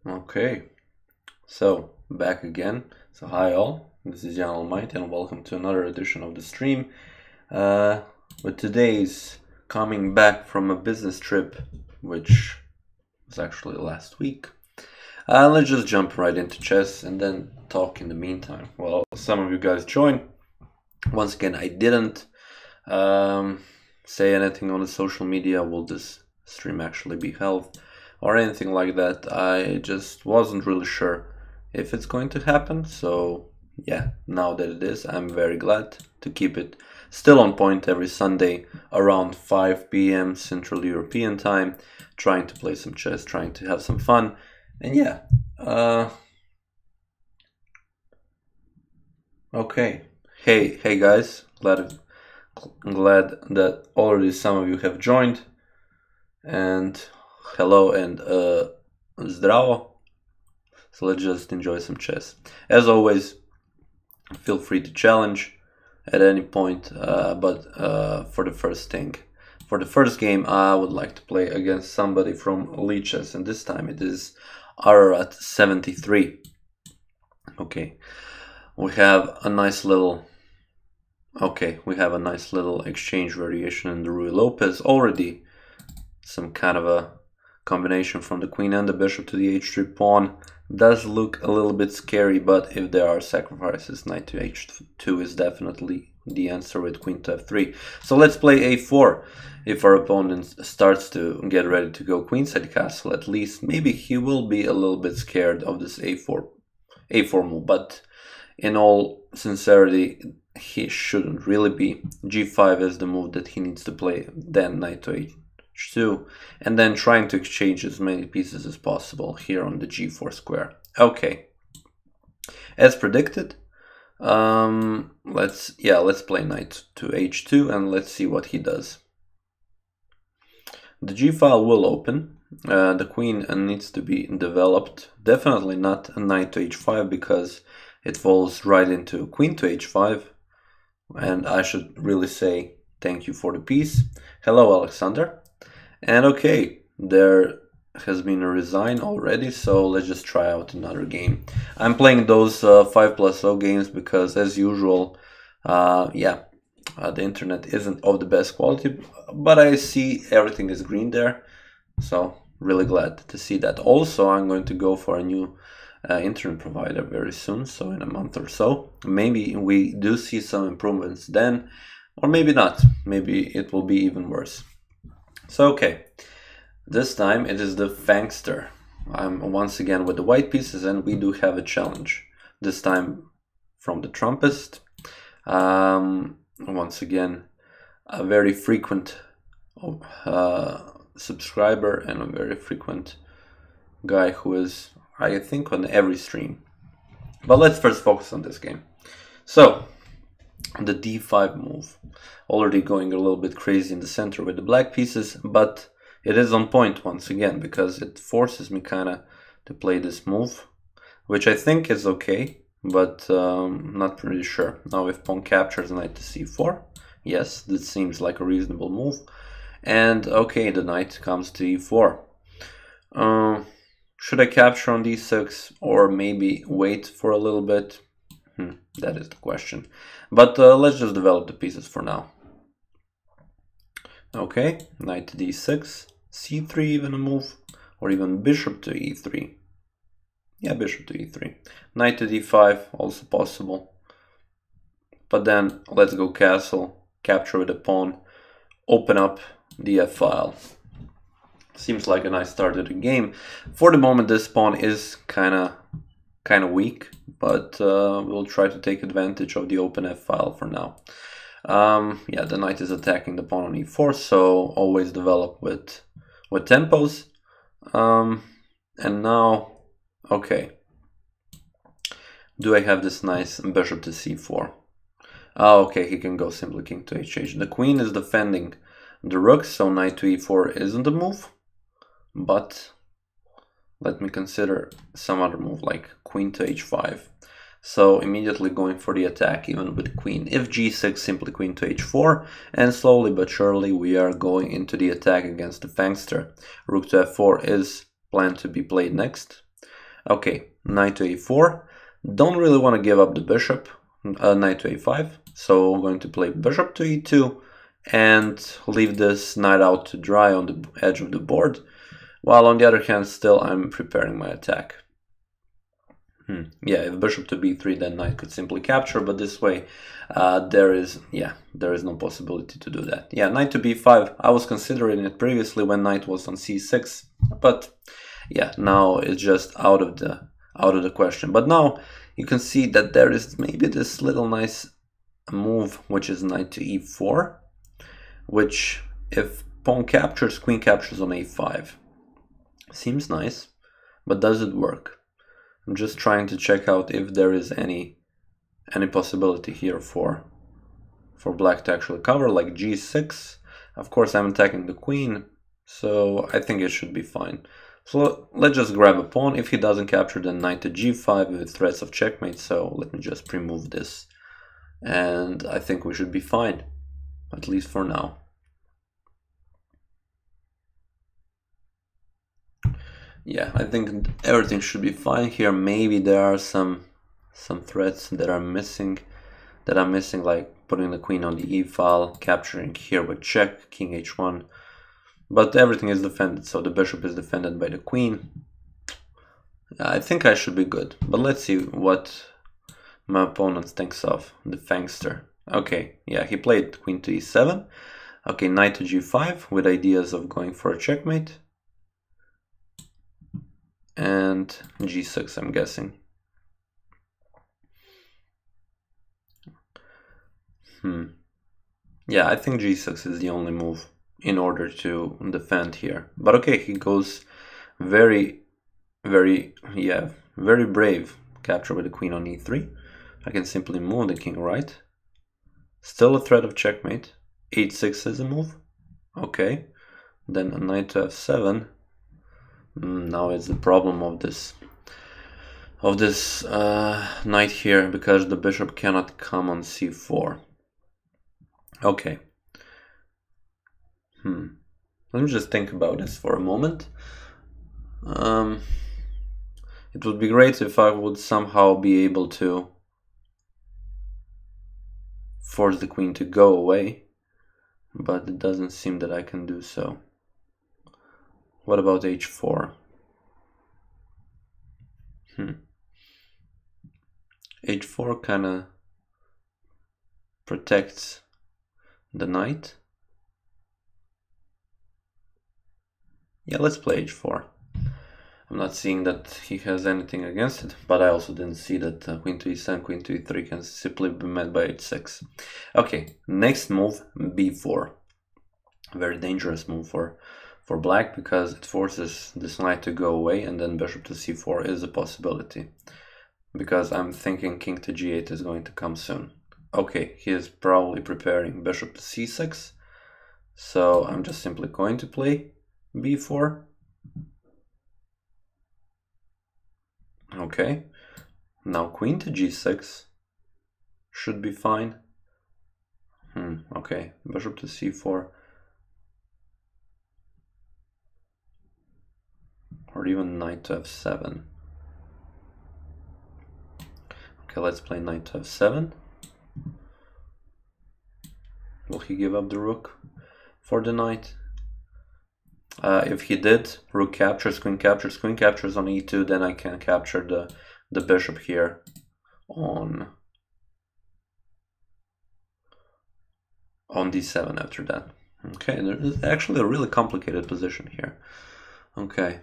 Okay, so back again. So hi all, this is Allmighty and welcome to another edition of the stream. With today's coming back from a business trip, which was actually last week. Let's just jump right into chess and then talk in the meantime. Well, some of you guys joined. Once again, I didn't say anything on the social media. Will this stream actually be held or anything like that? I just wasn't really sure if it's going to happen. So yeah, now that it is, I'm very glad to keep it still on point every Sunday around 5 p.m. Central European time, trying to play some chess, trying to have some fun. And yeah, okay. Hey guys, glad that already some of you have joined. And hello and zdravo. So let's just enjoy some chess. As always, feel free to challenge at any point, but for the first game, I would like to play against somebody from Lichess, and this time it is Ararat 73. Okay, we have a nice little exchange variation in the Ruy Lopez. Already some kind of a combination from the queen and the bishop to the h3 pawn. Does look a little bit scary, but if there are sacrifices, knight to h2 is definitely the answer with queen to f3. So let's play a4. If our opponent starts to get ready to go queenside castle, at least maybe he will be a little bit scared of this a4 move, but in all sincerity, he shouldn't really be. g5 is the move that he needs to play, then knight to h2, and then trying to exchange as many pieces as possible here on the g4 square. Okay, as predicted, let's play knight to h2 and let's see what he does. The g file will open. The queen needs to be developed. Definitely not a knight to h5 because it falls right into queen to h5, and I should really say thank you for the piece. Hello, Alexander. And okay, there has been a resign already, so let's just try out another game. I'm playing those 5+0 games because, as usual, the internet isn't of the best quality, but I see everything is green there, so really glad to see that. Also, I'm going to go for a new internet provider very soon, so in a month or so. Maybe we do see some improvements then, or maybe not. Maybe it will be even worse. So okay, this time it is the Fangster. I'm once again with the white pieces, and we do have a challenge. This time from the Trumpist. Once again, a very frequent subscriber and a very frequent guy who is, I think, on every stream. But let's first focus on this game. So, the d5 move. Already going a little bit crazy in the center with the black pieces, but it is on point once again because it forces me kind of to play this move, which I think is okay, but not really sure. Now if pawn captures, knight to c4, yes, this seems like a reasonable move. And okay, the knight comes to e4. Should I capture on d6 or maybe wait for a little bit? That is the question. But let's just develop the pieces for now. Okay, knight to d6, c3 even a move, or even bishop to e3. Yeah, bishop to e3. Knight to d5, also possible. But then let's go castle, capture with a pawn, open up the f-file. Seems like a nice start to the game. For the moment, this pawn is kind of weak, but we'll try to take advantage of the open f-file for now. Yeah, the knight is attacking the pawn on e4, so always develop with tempos. And now, okay, do I have this nice bishop to c4? Oh, okay, he can go simply king to h8. The queen is defending the rook, so knight to e4 isn't the move. But let me consider some other move like queen to h5. So immediately going for the attack even with queen. If g6, simply queen to h4, and slowly but surely we are going into the attack against the Fangster. Rook to f4 is planned to be played next. Okay, knight to a4. Don't really want to give up the bishop. Knight to a5. So I'm going to play bishop to e2 and leave this knight out to dry on the edge of the board. While on the other hand, still I'm preparing my attack. Yeah, if bishop to b3, then knight could simply capture, but this way there is no possibility to do that. Yeah, knight to b5, I was considering it previously when knight was on c6, but yeah, now it's just out of the question. But now you can see that there is maybe this little nice move, which is knight to e4, which if pawn captures, queen captures on a5. Seems nice, but does it work? I'm just trying to check out if there is any possibility here for black to actually cover, like g6. Of course, I'm attacking the queen, so I think it should be fine. So let's just grab a pawn. If he doesn't capture, then knight to g5 with threats of checkmate. So let me just pre-move this, and I think we should be fine, at least for now. Yeah, I think everything should be fine here. Maybe there are some threats that are missing, like putting the queen on the e file, capturing here with check, king h1. But everything is defended, so the bishop is defended by the queen. I think I should be good, but let's see what my opponent thinks of the Fangster. Okay, yeah, he played queen to e7. Okay, knight to g5 with ideas of going for a checkmate. And g6, I'm guessing. Yeah, I think g6 is the only move in order to defend here. But okay, he goes very brave. Capture with the queen on e3. I can simply move the king right. Still a threat of checkmate. h6 is a move. Okay. Then a knight to f7. Now it's the problem of this knight here, because the bishop cannot come on c4. Okay. Let me just think about this for a moment. It would be great if I would somehow be able to force the queen to go away, but it doesn't seem that I can do so. What about h4? h4 kind of protects the knight. Yeah, let's play h4. I'm not seeing that he has anything against it, but I also didn't see that queen to e7, queen to e3 can simply be met by h6. Okay, next move, b4. Very dangerous move for black, because it forces this knight to go away, and then bishop to c4 is a possibility, because I'm thinking king to g8 is going to come soon. Okay, he is probably preparing bishop to c6, so I'm just simply going to play b4. Okay, now queen to g6 should be fine. Okay, bishop to c4, or even knight to f7. Okay, let's play knight to f7. Will he give up the rook for the knight? If he did, rook captures, queen captures on e2, then I can capture the bishop here on d7 after that. Okay, there's actually a really complicated position here. Okay.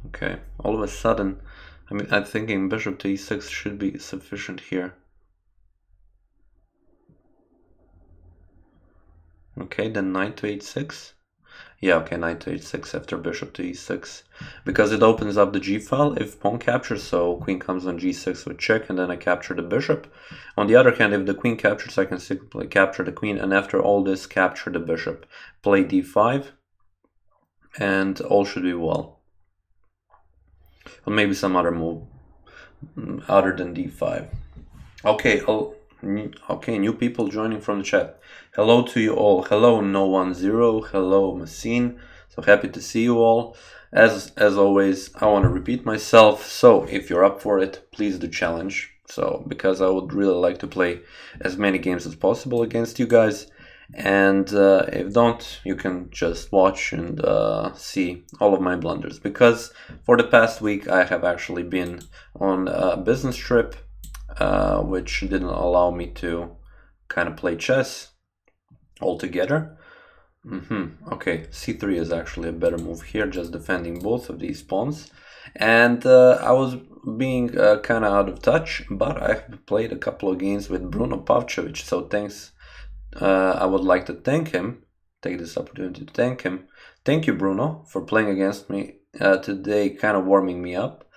Okay, all of a sudden, I'm thinking bishop to e6 should be sufficient here. Okay, then knight to h6. Yeah, okay, knight to h6 after bishop to e6, because it opens up the g file if pawn captures, so queen comes on g6 with check, and then I capture the bishop. On the other hand, if the queen captures, I can simply capture the queen, and after all this, capture the bishop, play d5, and all should be well. Or maybe some other move other than d5. Okay, Okay, new people joining from the chat. Hello to you all. Hello, No10. Hello, Massine. So happy to see you all. As always, I want to repeat myself. So if you're up for it, please do challenge. So because I would really like to play as many games as possible against you guys. And if don't, you can just watch and see all of my blunders. Because for the past week, I have actually been on a business trip, which didn't allow me to kind of play chess altogether. Okay, c3 is actually a better move here, just defending both of these pawns. And I was being kind of out of touch, but I've played a couple of games with Bruno Pavčović, so thanks. I would like to thank him, take this opportunity to thank him. Thank you, Bruno, for playing against me today, kind of warming me up.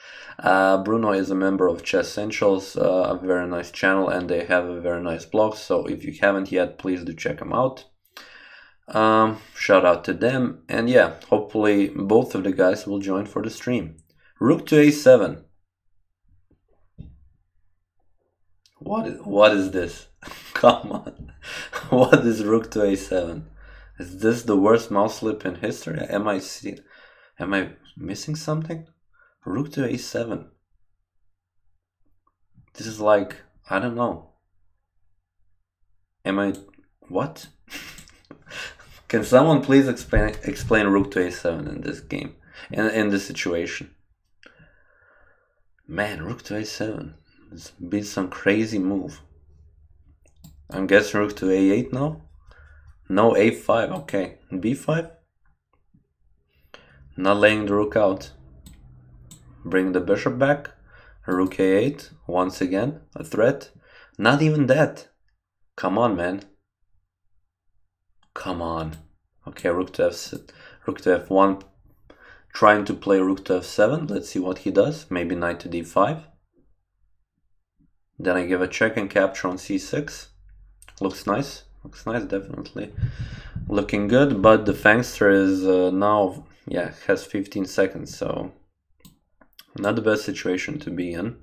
Bruno is a member of Chess Essentials, a very nice channel, and they have a very nice blog, so if you haven't yet, please do check them out. Shout out to them, and yeah, hopefully both of the guys will join for the stream. Rook to a7. What is this? Come on. What is rook to a7? Is this the worst mouse slip in history? Am I missing something? Rook to a7. This is like, I don't know. What? Can someone please explain rook to a7 in this game, in this situation? Man, rook to a7. It's been some crazy move. I'm guessing rook to a8 now? No, a5, okay. b5? Not laying the rook out. Bring the bishop back. Rook a8, once again, a threat. Not even that. Come on, man. Come on. Okay, rook to f1. Trying to play rook to f7. Let's see what he does. Maybe knight to d5. Then I give a check and capture on c6. Looks nice. Looks nice, definitely. Looking good, but the Fangster is now, yeah, has 15 seconds, so not the best situation to be in.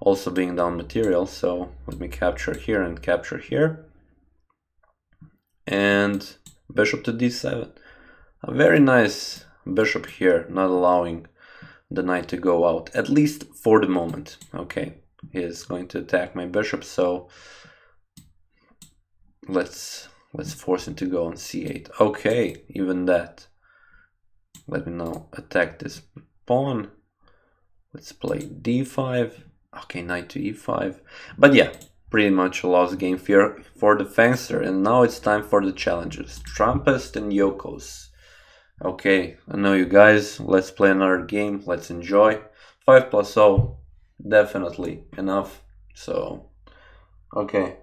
Also being down material, so let me capture here and capture here. And bishop to d7. A very nice bishop here, not allowing the knight to go out, at least for the moment. Okay, he is going to attack my bishop, so let's force him to go on c8. Okay, even that. Let me now attack this pawn. Let's play d5. Okay, knight to e5. But yeah, pretty much a lost game here for the Fangster. And now it's time for the challenges. Trumpist and Yokos. Okay, I know you guys. Let's play another game. Let's enjoy. 5+0. Definitely enough. So, okay.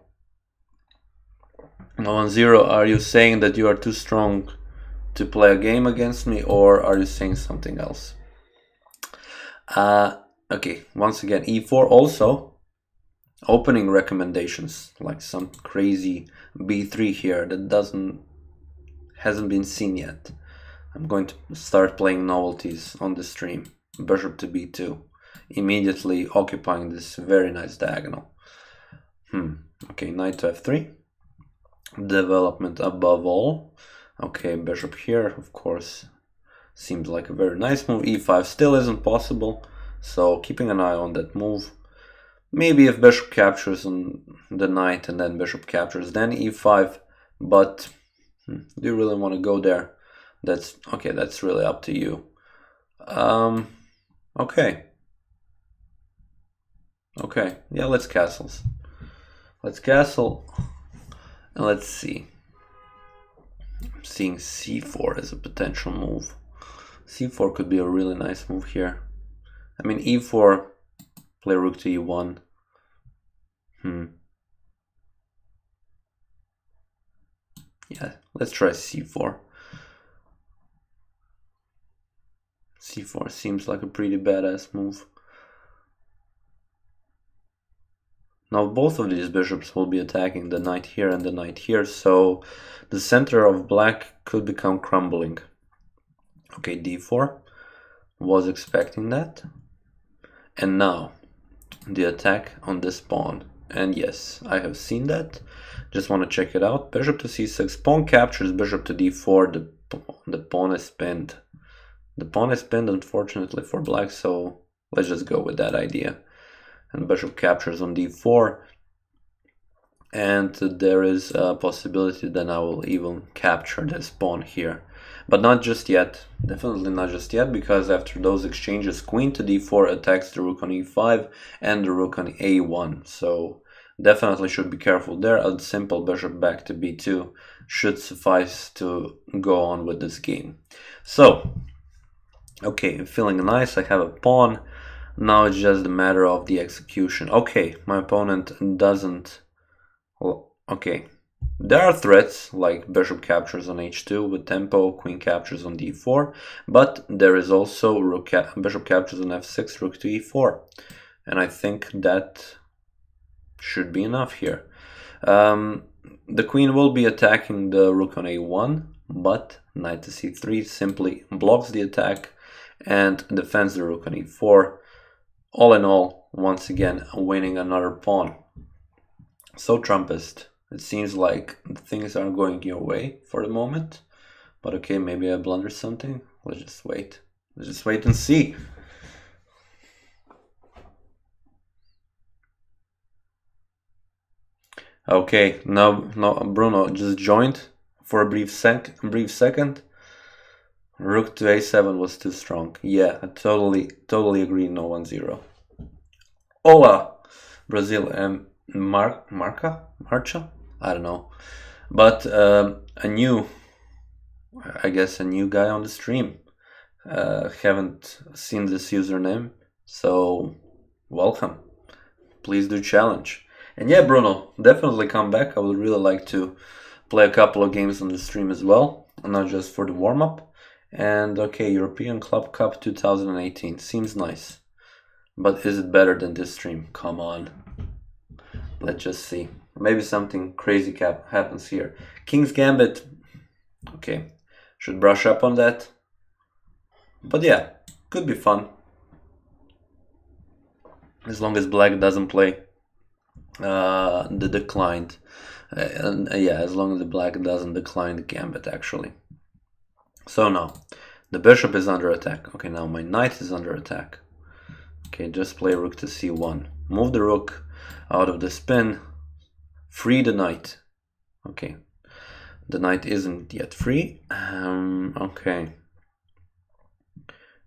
1-0, are you saying that you are too strong to play a game against me, or are you saying something else? Okay, once again, e4 also. Opening recommendations, like some crazy b3 here that hasn't been seen yet. I'm going to start playing novelties on the stream. Bishop to b2, immediately occupying this very nice diagonal. Okay, knight to f3. Development above all. Okay, bishop here, of course, seems like a very nice move. e5 still isn't possible, so keeping an eye on that move. Maybe if bishop captures on the knight and then bishop captures, then e5, but do you really want to go there? That's okay, that's really up to you. Okay, yeah, let's castles. Let's castle, and let's see. I'm seeing c4 as a potential move. c4 could be a really nice move here. I mean, e4, play rook to e1. Yeah, let's try c4. c4 seems like a pretty badass move. Now both of these bishops will be attacking the knight here and the knight here, so the center of black could become crumbling. Okay, d4, was expecting that. And now the attack on this pawn And yes, I have seen that. Just want to check it out. Bishop to c6, pawn captures, bishop to d4, the pawn is pinned. The pawn is pinned, unfortunately, for black, so let's just go with that idea. And bishop captures on d4. And there is a possibility that I will even capture this pawn here. But not just yet, definitely not just yet, because after those exchanges, queen to d4 attacks the rook on e5 and the rook on a1. So definitely should be careful there. A simple bishop back to b2 should suffice to go on with this game. So, okay, feeling nice, I have a pawn. Now it's just a matter of the execution. Okay, my opponent doesn't... Well, okay, there are threats like bishop captures on h2 with tempo, queen captures on d4, but there is also bishop captures on f6, rook to e4, and I think that should be enough here. The queen will be attacking the rook on a1, but knight to c3 simply blocks the attack and defends the rook on e4. All in all, once again, winning another pawn. So Trumpist, it seems like things are going your way for the moment. But okay, maybe I blundered something. Let's just wait. Let's just wait and see. Okay, now Bruno just joined for a brief second. Rook to a7 was too strong. Yeah, I totally agree. No 1-0. Hola, Brazil and Marcha? I don't know. But I guess a new guy on the stream. Haven't seen this username, so welcome. Please do challenge. And yeah, Bruno, definitely come back. I would really like to play a couple of games on the stream as well, not just for the warm-up. And okay, European Club Cup 2018 seems nice. But is it better than this stream? Come on. Let's just see. Maybe something crazy happens here. King's Gambit. Okay, should brush up on that. But yeah, could be fun. As long as black doesn't play the declined. Yeah, as long as the black doesn't decline the gambit, actually. So now, the bishop is under attack. Okay, now my knight is under attack. Okay, just play rook to c1. Move the rook out of the spin. Free the knight. Okay, the knight isn't yet free. Okay.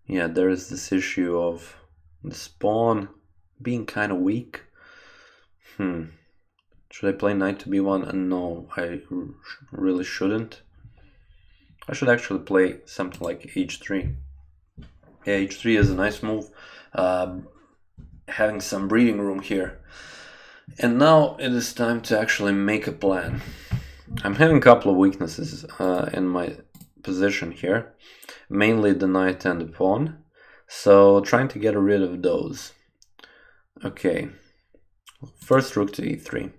Yeah, there is this issue of the pawn being kind of weak. Should I play knight to b1? No, I really shouldn't. I should actually play something like h3. Yeah, h3 is a nice move. Having some breathing room here. And now it is time to actually make a plan. I'm having a couple of weaknesses in my position here. Mainly the knight and the pawn. So trying to get rid of those. Okay. First rook to e3.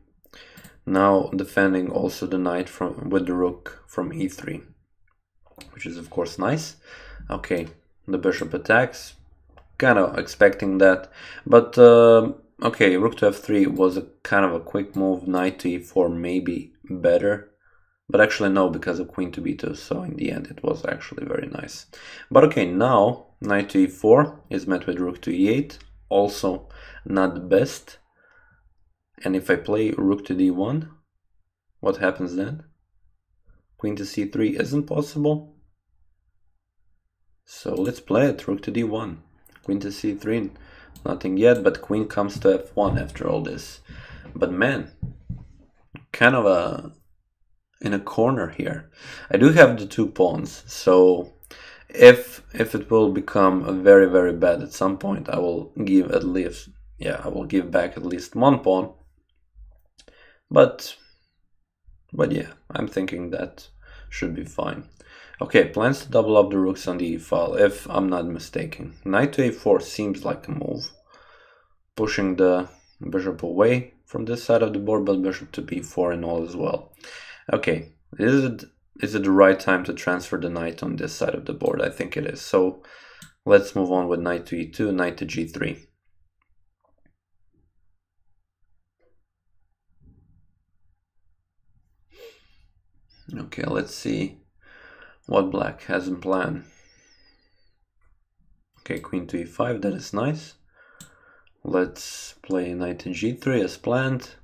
Now defending also the knight with the rook from e3. Which is of course nice. Okay, the bishop attacks. Kind of expecting that. But okay, rook to f3 was a kind of a quick move. Knight to e4 maybe better. But actually no, because of queen to b2. So in the end it was actually very nice. But okay, now knight to e4 is met with rook to e8. Also not the best. And if I play rook to d1, what happens then? Queen to c3 isn't possible. So let's play it, rook to d1. Queen to c3, nothing yet, but queen comes to f1 after all this. But man, kind of in a corner here. I do have the two pawns, so if it will become very, very bad at some point, I will give at least, yeah, I will give back at least one pawn. But yeah, I'm thinking that should be fine. Okay, plans to double up the rooks on the e file, if I'm not mistaken. Knight to a4 seems like a move. Pushing the bishop away from this side of the board, but bishop to b4 and all as well. Okay, is it the right time to transfer the knight on this side of the board? I think it is. So let's move on with knight to e2, knight to g3. Okay, let's see what black has in plan. Okay, queen to e5, that is nice. Let's play knight to g3 as planned.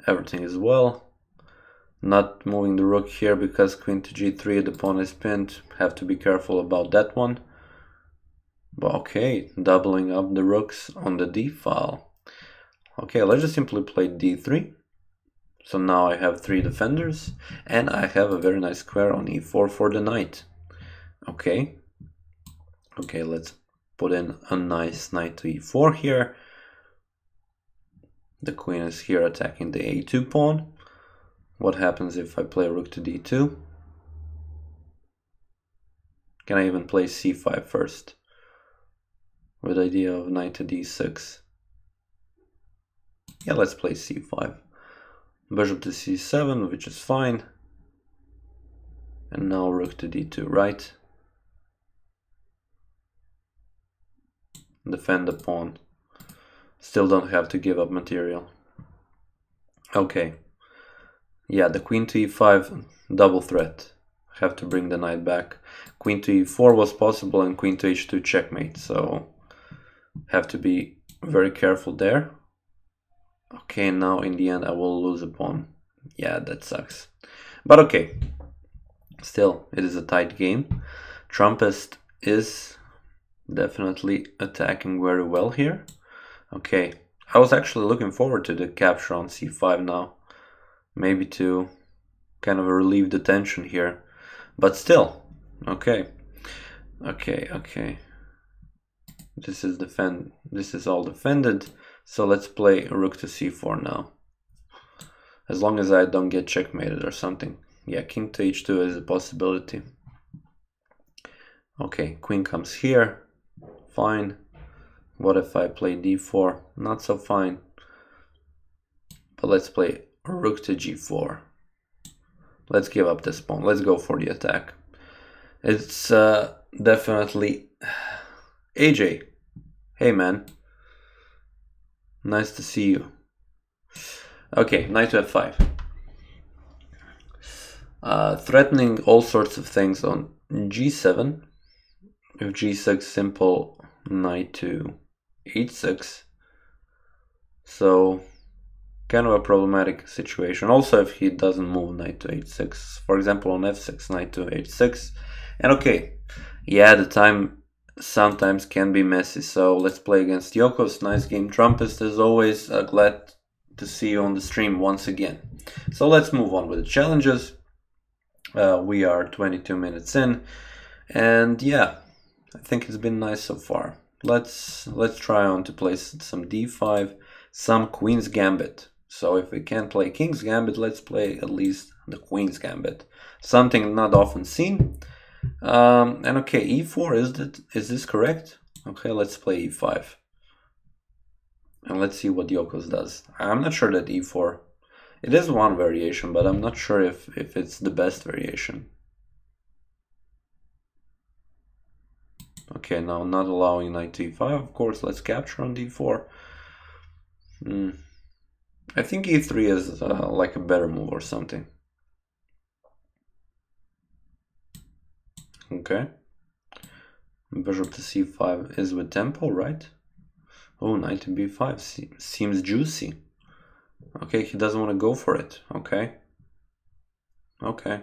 Everything is well. Not moving the rook here because queen to g3, the pawn is pinned. Have to be careful about that one. But okay, doubling up the rooks on the d file. Okay, let's just simply play d3. So now I have 3 defenders, and I have a very nice square on e4 for the knight. Okay. Okay, let's put in a nice knight to e4 here. The queen is here attacking the a2 pawn. What happens if I play rook to d2? Can I even play c5 first? With the idea of knight to d6. Yeah, let's play c5. Bishop to c7, which is fine. And now rook to d2, right? Defend the pawn. Still don't have to give up material. Okay. Yeah, the queen to e5, double threat. Have to bring the knight back. Queen to e4 was possible and queen to h2 checkmate, so have to be very careful there. Okay, now in the end I will lose a pawn. Yeah, that sucks. But okay, still, it is a tight game. Trumpist is definitely attacking very well here. Okay, I was actually looking forward to the capture on c5 now. Maybe to kind of relieve the tension here. But still, okay. Okay. This is all defended. So let's play rook to c4 now. As long as I don't get checkmated or something. Yeah, king to h2 is a possibility. Okay, queen comes here. Fine. What if I play d4? Not so fine. But let's play rook to g4. Let's give up this pawn. Let's go for the attack. It's definitely... AJ. Hey, man. Nice to see you. Okay, knight to f5. Threatening all sorts of things on g7. If g6, simple knight to h6. So, kind of a problematic situation. Also, if he doesn't move knight to h6. For example, on f6, knight to h6. And okay, yeah, the time sometimes can be messy. So let's play against Yokos. Nice game, Trumpist, as always. Glad to see you on the stream once again. So let's move on with the challenges. We are 22 minutes in, and yeah, I think it's been nice so far. Let's try on to play some d5, some queen's gambit. So if we can't play king's gambit, let's play at least the queen's gambit. Something not often seen. And okay, e4, is this correct? Okay, let's play e5. And let's see what Yokos does. I'm not sure that e4... It is one variation, but I'm not sure if it's the best variation. Okay, now not allowing knight to e5, of course. Let's capture on d4. I think e3 is like a better move or something. Okay. Bishop to c5 is with tempo, right? Oh, knight to b5 seems juicy. Okay, he doesn't want to go for it. Okay. Okay.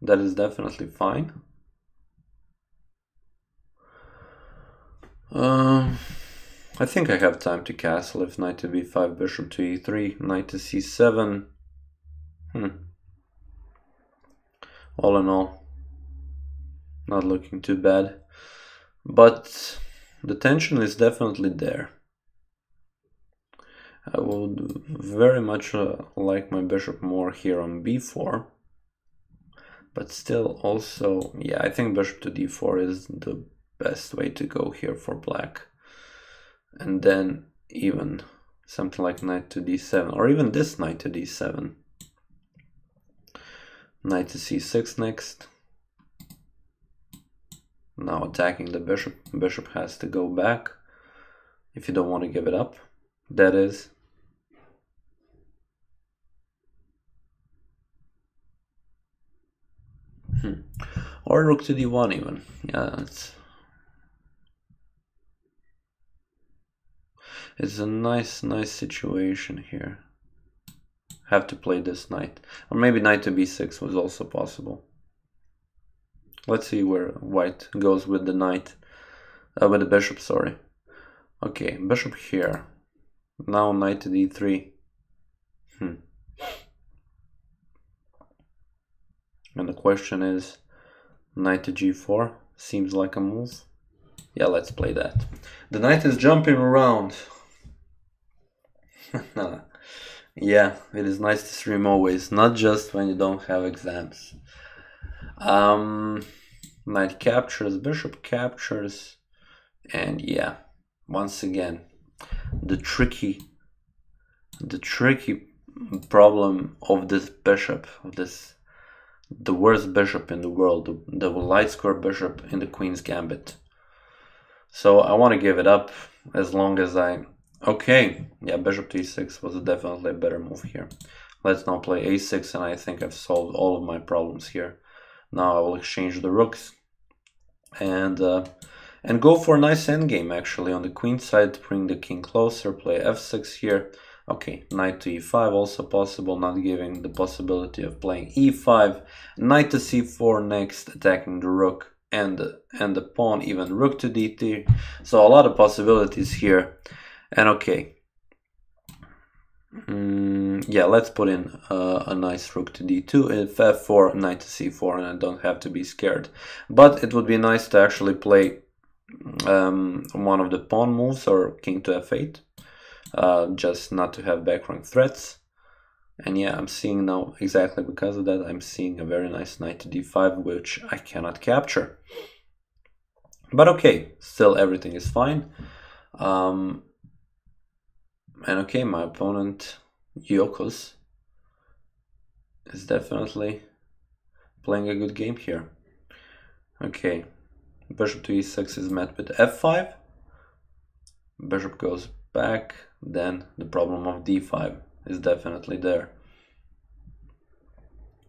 That is definitely fine. I think I have time to castle if knight to b5, bishop to e3, knight to c7. All in all, not looking too bad. But the tension is definitely there. I would very much like my bishop more here on b4. But still also, yeah, I think bishop to d4 is the best way to go here for black. And then even something like knight to d7, or even this knight to d7. Knight to c6 next. Now attacking the bishop. Bishop has to go back if you don't want to give it up. That is. Or rook to d1 even. Yeah, it's a nice situation here. Have to play this knight. Or maybe knight to b6 was also possible. Let's see where white goes with the knight. With the bishop, sorry. Okay, bishop here. Now knight to d3. And the question is, knight to g4 seems like a move. Yeah, let's play that. The knight is jumping around. Yeah, it is nice to stream always, not just when you don't have exams. Knight captures, bishop captures, and yeah, once again, the tricky problem of this bishop, the worst bishop in the world, the light square bishop in the Queen's Gambit. So I want to give it up as long as okay, yeah, bishop to e6 was definitely a better move here. Let's now play a6, and I think I've solved all of my problems here. Now I will exchange the rooks and go for a nice endgame actually on the queen side, bring the king closer, play f6 here. Okay, knight to e5 also possible, not giving the possibility of playing e5. Knight to c4 next, attacking the rook and the pawn, even rook to d3. So a lot of possibilities here. And okay, yeah, let's put in a nice rook to d2, if f4, knight to c4, and I don't have to be scared. But it would be nice to actually play one of the pawn moves, or king to f8. Just not to have back rank threats. And yeah, I'm seeing now, exactly because of that, I'm seeing a very nice knight to d5, which I cannot capture. But okay, still everything is fine. And okay, my opponent, Yokos, is definitely playing a good game here. Okay, bishop to e6 is met with f5. Bishop goes back, then the problem of d5 is definitely there.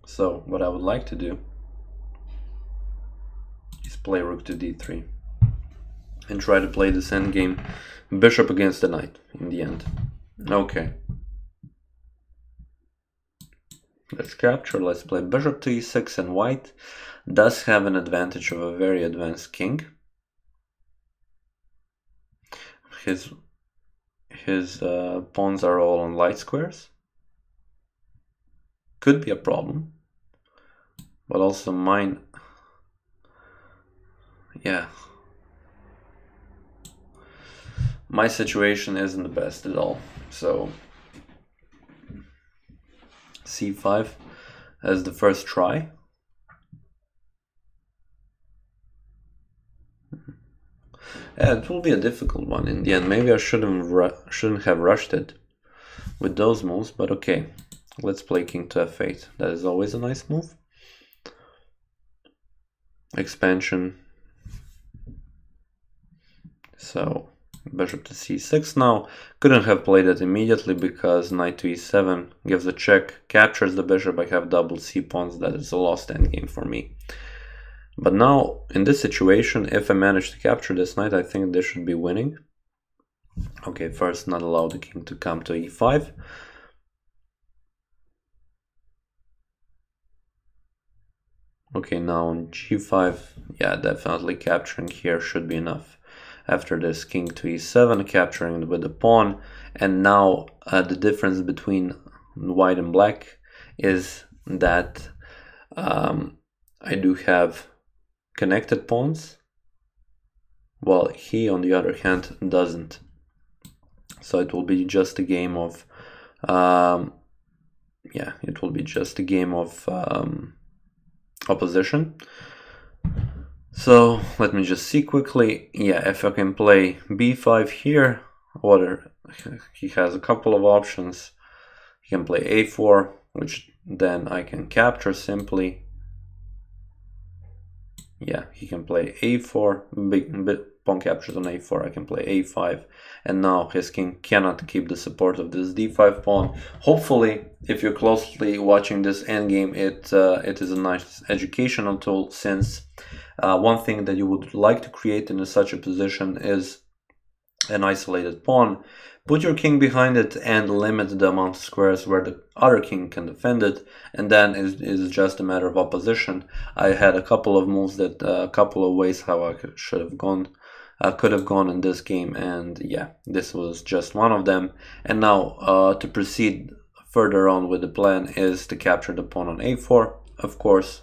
So what I would like to do is play rook to d3 and try to play this endgame bishop against the knight in the end. Okay, let's capture. Let's play bishop to e6, and white does have an advantage of a very advanced king. His pawns are all on light squares. Could be a problem, but also mine. Yeah, my situation isn't the best at all. So c5 as the first try. Yeah, it will be a difficult one in the end. Maybe I shouldn't have rushed it with those moves, but okay. Let's play king to f8. That is always a nice move. Expansion. So bishop to c6 now. Couldn't have played it immediately because knight to e7 gives a check, captures the bishop. I have double c pawns. That is a lost endgame for me. But now, in this situation, if I manage to capture this knight, I think this should be winning. Okay, first, not allow the king to come to e5. Okay, now on g5, yeah, definitely capturing here should be enough. After this, king to e7, capturing with the pawn. And now, the difference between white and black is that I do have connected pawns, while he, on the other hand, doesn't. So it will be just a game of, yeah, it will be just a game of opposition. So let me just see quickly. Yeah, if I can play b5 here, or he has a couple of options. He can play a4, which then I can capture simply. Yeah, he can play a4, big pawn captures on a4, I can play a5, and now his king cannot keep the support of this d5 pawn. Hopefully, if you're closely watching this endgame, it is a nice educational tool, since one thing that you would like to create in such a position is an isolated pawn. Put your king behind it and limit the amount of squares where the other king can defend it, and then it's just a matter of opposition. I had a couple of moves that, a couple of ways how I could have gone in this game, and yeah, this was just one of them. And now to proceed further on with the plan is to capture the pawn on a4, of course,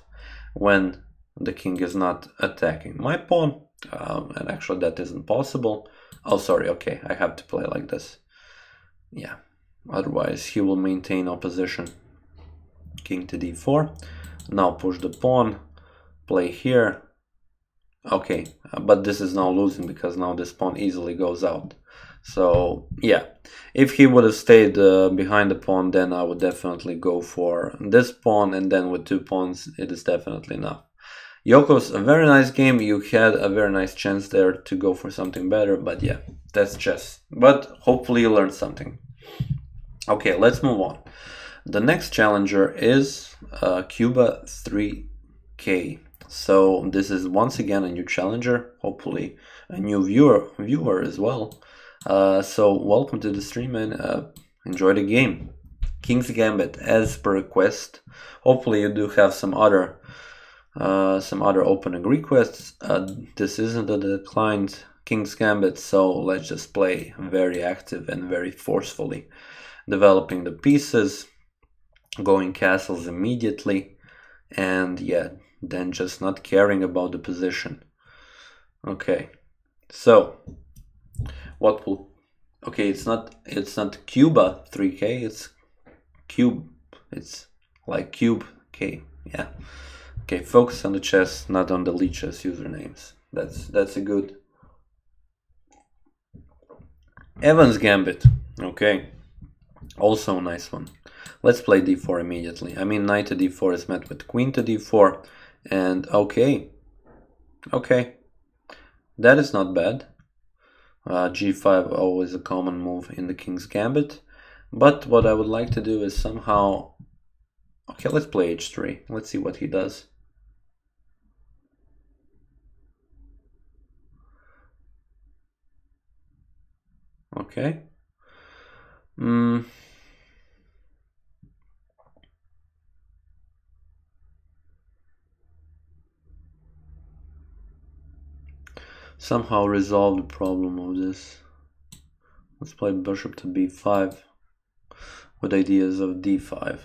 when the king is not attacking my pawn, and actually that isn't possible. Oh, sorry, okay, I have to play like this. Yeah, otherwise he will maintain opposition. King to d4. Now push the pawn, play here. Okay, but this is now losing because now this pawn easily goes out. So, yeah, if he would have stayed behind the pawn, then I would definitely go for this pawn, and then with 2 pawns, it is definitely enough. Yoko's a very nice game. You had a very nice chance there to go for something better, but yeah, that's chess. But hopefully you learned something. Okay, let's move on. The next challenger is Cuba 3K. So this is once again a new challenger, hopefully a new viewer as well. So welcome to the stream and enjoy the game. King's Gambit as per request. Hopefully you do have some other opening requests. This isn't a declined King's Gambit, so let's just play very active and very forcefully, developing the pieces, going castles immediately, and yeah, then just not caring about the position. Okay, so what will, okay, it's not Cuba 3K, it's cube, it's like cube K, yeah. Okay, focus on the chess, not on the Lichess usernames. That's a good. Evans Gambit. Okay, also a nice one. Let's play d4 immediately. I mean, knight to d4 is met with queen to d4, and okay, that is not bad. G5 always a common move in the King's Gambit, but what I would like to do is somehow. Okay, let's play h3. Let's see what he does. Okay. Somehow resolve the problem of this. Let's play bishop to b5 with ideas of d5.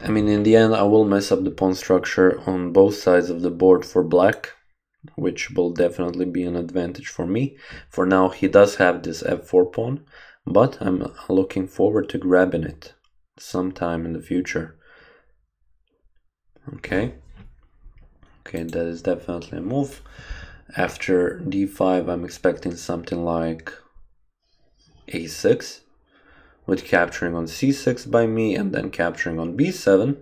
I mean, in the end, I will mess up the pawn structure on both sides of the board for black, which will definitely be an advantage for me. For now, he does have this f4 pawn, but I'm looking forward to grabbing it sometime in the future. Okay, that is definitely a move. After d5, I'm expecting something like a6, with capturing on c6 by me and then capturing on b7.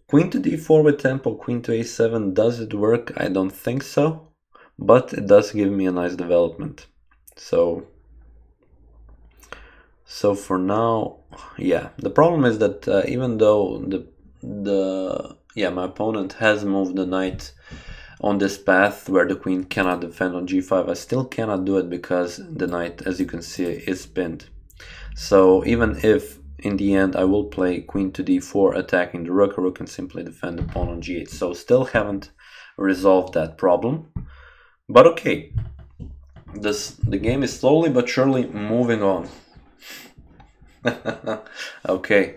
Queen to d4 with tempo, queen to a7, does it work? I don't think so, but it does give me a nice development. So for now, yeah, the problem is that even though my opponent has moved the knight on this path where the queen cannot defend on g5, I still cannot do it because the knight, as you can see, is pinned. So even if in the end I will play queen to d4 attacking the rook can simply defend the pawn on g8. So still haven't resolved that problem. But okay, the game is slowly but surely moving on. Okay.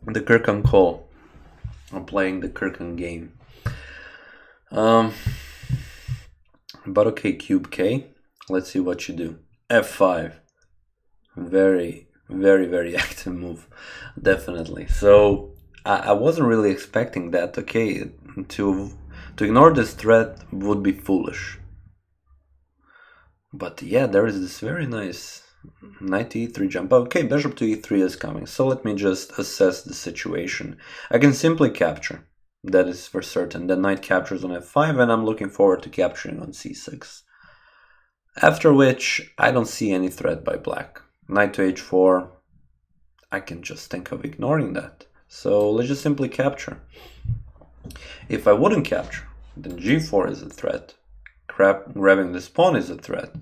The Kirkan call. I'm playing the Kirkan game. But okay, cube K. Let's see what you do. F5. Very, very, very active move. Definitely. So I wasn't really expecting that. Okay, to ignore this threat would be foolish. But yeah, there is this very nice Knight to e3 jump. Okay, bishop to e3 is coming. So let me just assess the situation. I can simply capture. That is for certain. The knight captures on f5 and I'm looking forward to capturing on c6. After which, I don't see any threat by black. Knight to h4, I can just think of ignoring that. So let's just simply capture. If I wouldn't capture, then g4 is a threat. Grabbing this pawn is a threat.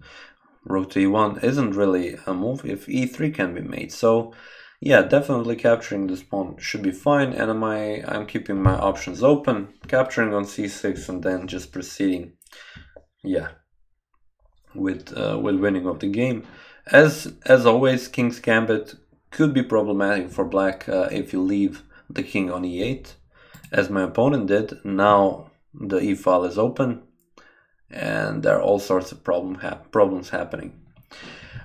Rook to e1 isn't really a move if e3 can be made. So yeah, definitely capturing this pawn should be fine, and I'm keeping my options open, capturing on c6 and then just proceeding, yeah, with winning of the game. As always, King's Gambit could be problematic for black if you leave the king on e8, as my opponent did. Now the e file is open, and there are all sorts of problems happening.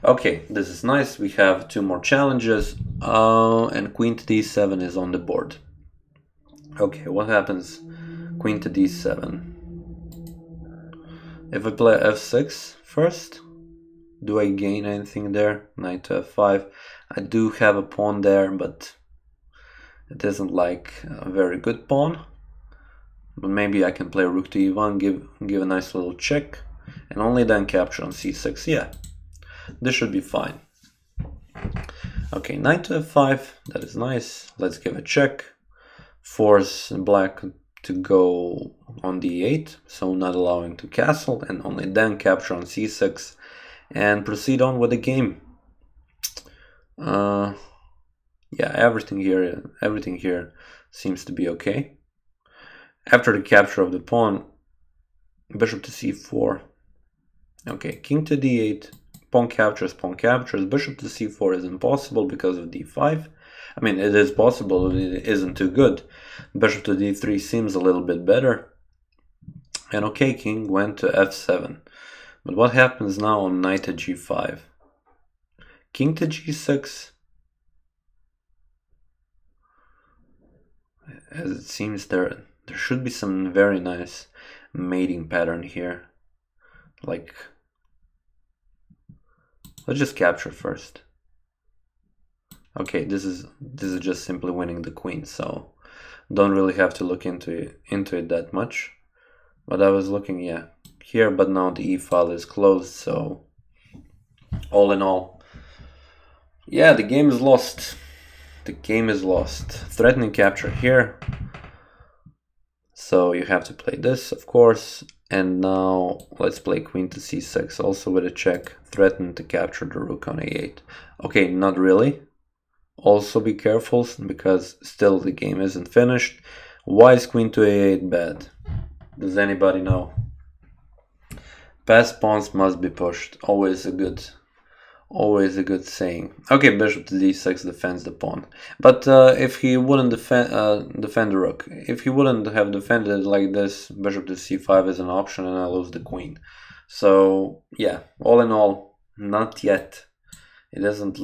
Okay, this is nice. We have two more challenges, and queen to d7 is on the board. Okay, what happens? Queen to d7. If I play f6 first, do I gain anything there? Knight to f5. I do have a pawn there, but it isn't like a very good pawn. But maybe I can play rook to e1, give a nice little check, and only then capture on c6. Yeah, this should be fine. Okay, knight to f5, that is nice. Let's give a check. Force black to go on d8, so not allowing to castle, and only then capture on c6 and proceed on with the game. Yeah, everything here seems to be okay. After the capture of the pawn, bishop to c4. Okay, king to d8, pawn captures, bishop to c4 is impossible because of d5. I mean, it is possible, but it isn't too good. Bishop to d3 seems a little bit better. And okay, king went to f7. But what happens now on knight to g5? King to g6. As it seems there should be some very nice mating pattern here. Like, let's just capture first. Okay, this is just simply winning the queen, so don't really have to look into it that much. But I was looking, yeah, here, but now the e file is closed, so all in all, yeah, the game is lost. The game is lost. Threatening capture here. So you have to play this, of course. And now let's play queen to c6, also with a check. Threaten to capture the rook on a8. Okay, not really. Also be careful, because still the game isn't finished. Why is queen to a8 bad? Does anybody know? Passed pawns must be pushed. Always a good saying. Okay, bishop to d6 defends the pawn. But if he wouldn't defend the rook, if he wouldn't have defended it like this, bishop to c5 is an option and I lose the queen. So yeah, all in all, not yet. It isn't.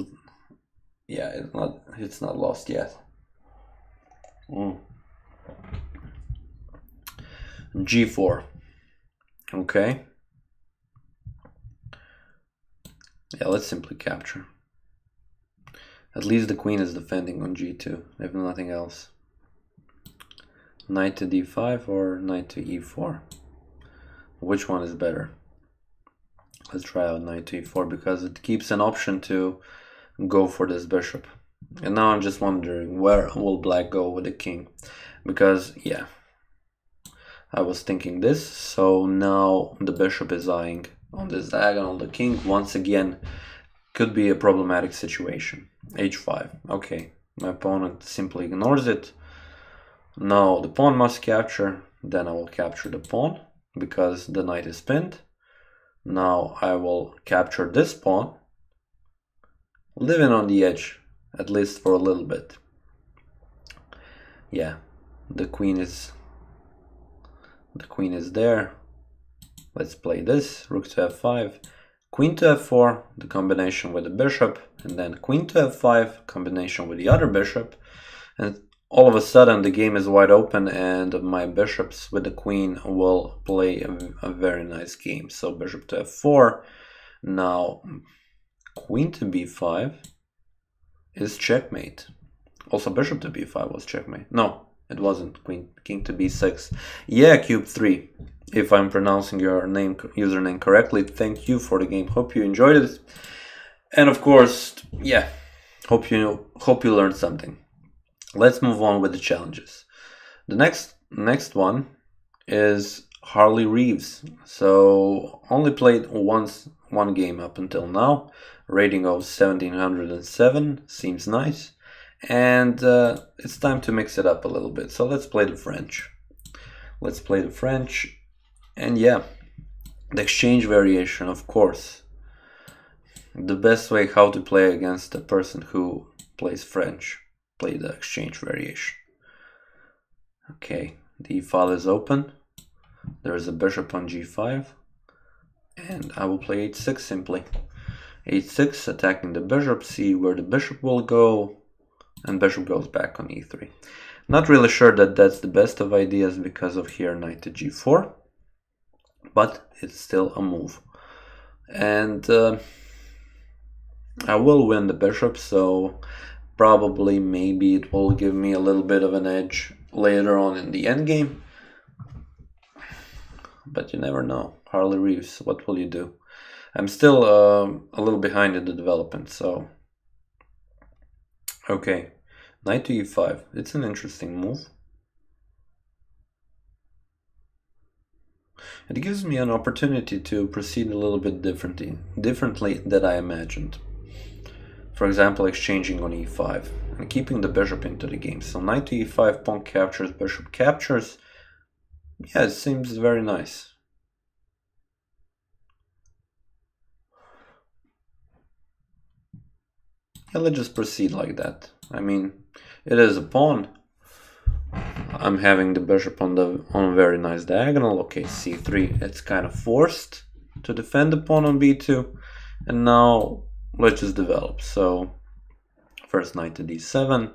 Yeah, it's not lost yet. G4. Okay. Yeah, let's simply capture. At least the queen is defending on g2, if nothing else. Knight to d5 or knight to e4? Which one is better? Let's try out knight to e4 because it keeps an option to go for this bishop. And now I'm just wondering, where will black go with the king? Because, yeah, I was thinking this, so now the bishop is eyeing on this diagonal. The king, once again, could be a problematic situation. h5. Okay, my opponent simply ignores it. Now the pawn must capture, then I will capture the pawn because the knight is pinned. Now I will capture this pawn, living on the edge, at least for a little bit. Yeah, the queen is there. Let's play this, rook to f5, queen to f4, the combination with the bishop, and then queen to f5, combination with the other bishop, and all of a sudden the game is wide open and my bishops with the queen will play a very nice game. So bishop to f4, now queen to b5 is checkmate. Also bishop to b5 was checkmate. No, it wasn't. King to b6. Yeah, cube 3. If I'm pronouncing your username correctly, thank you for the game. Hope you enjoyed it. And of course, yeah, hope you learned something. Let's move on with the challenges. The next one is Harley Reeves. So only played one game up until now. Rating of 1707 seems nice. And it's time to mix it up a little bit. So let's play the French. Let's play the French. And yeah, the exchange variation, of course. The best way how to play against a person who plays French. Play the exchange variation. Okay, the file is open. There is a bishop on g5. And I will play h6 simply. h6, attacking the bishop, see where the bishop will go. And bishop goes back on e3. Not really sure that that's the best of ideas because of here knight to g4. But it's still a move. And I will win the bishop, so probably maybe it will give me a little bit of an edge later on in the endgame. But you never know. Harley Reeves, what will you do? I'm still a little behind in the development, so... Okay, knight to e5. It's an interesting move. It gives me an opportunity to proceed a little bit differently than I imagined. For example, exchanging on e5 and keeping the bishop into the game. So knight to e5, pawn captures, bishop captures. Yeah, it seems very nice. Yeah, let's just proceed like that. I mean, it is a pawn. I'm having the bishop on a very nice diagonal. Okay, c3. It's kind of forced to defend the pawn on b2. And now let's just develop. So first knight to d7.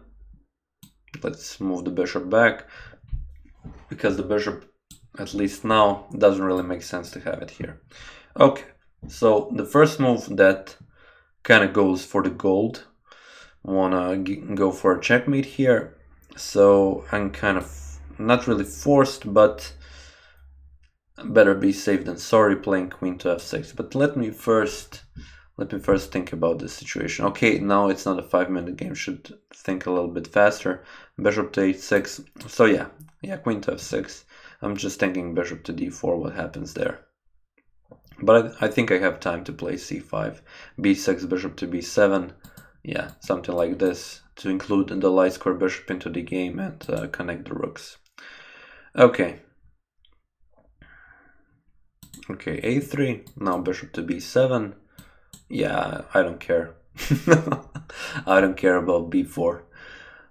Let's move the bishop back, because the bishop, at least now, doesn't really make sense to have it here. Okay, so the first move that kind of goes for the gold. Wanna go for a checkmate here. So I'm kind of not really forced, but better be safe than sorry playing queen to f6. But let me first think about this situation. Okay, now it's not a 5-minute game. Should think a little bit faster. Bishop to h6. So yeah, queen to f6. I'm just thinking bishop to d4. What happens there? But I think I have time to play c5, b6, bishop to b7. Yeah, something like this to include the light square bishop into the game and connect the rooks. Okay. Okay, a3. Now bishop to b7. Yeah, I don't care. I don't care about b4.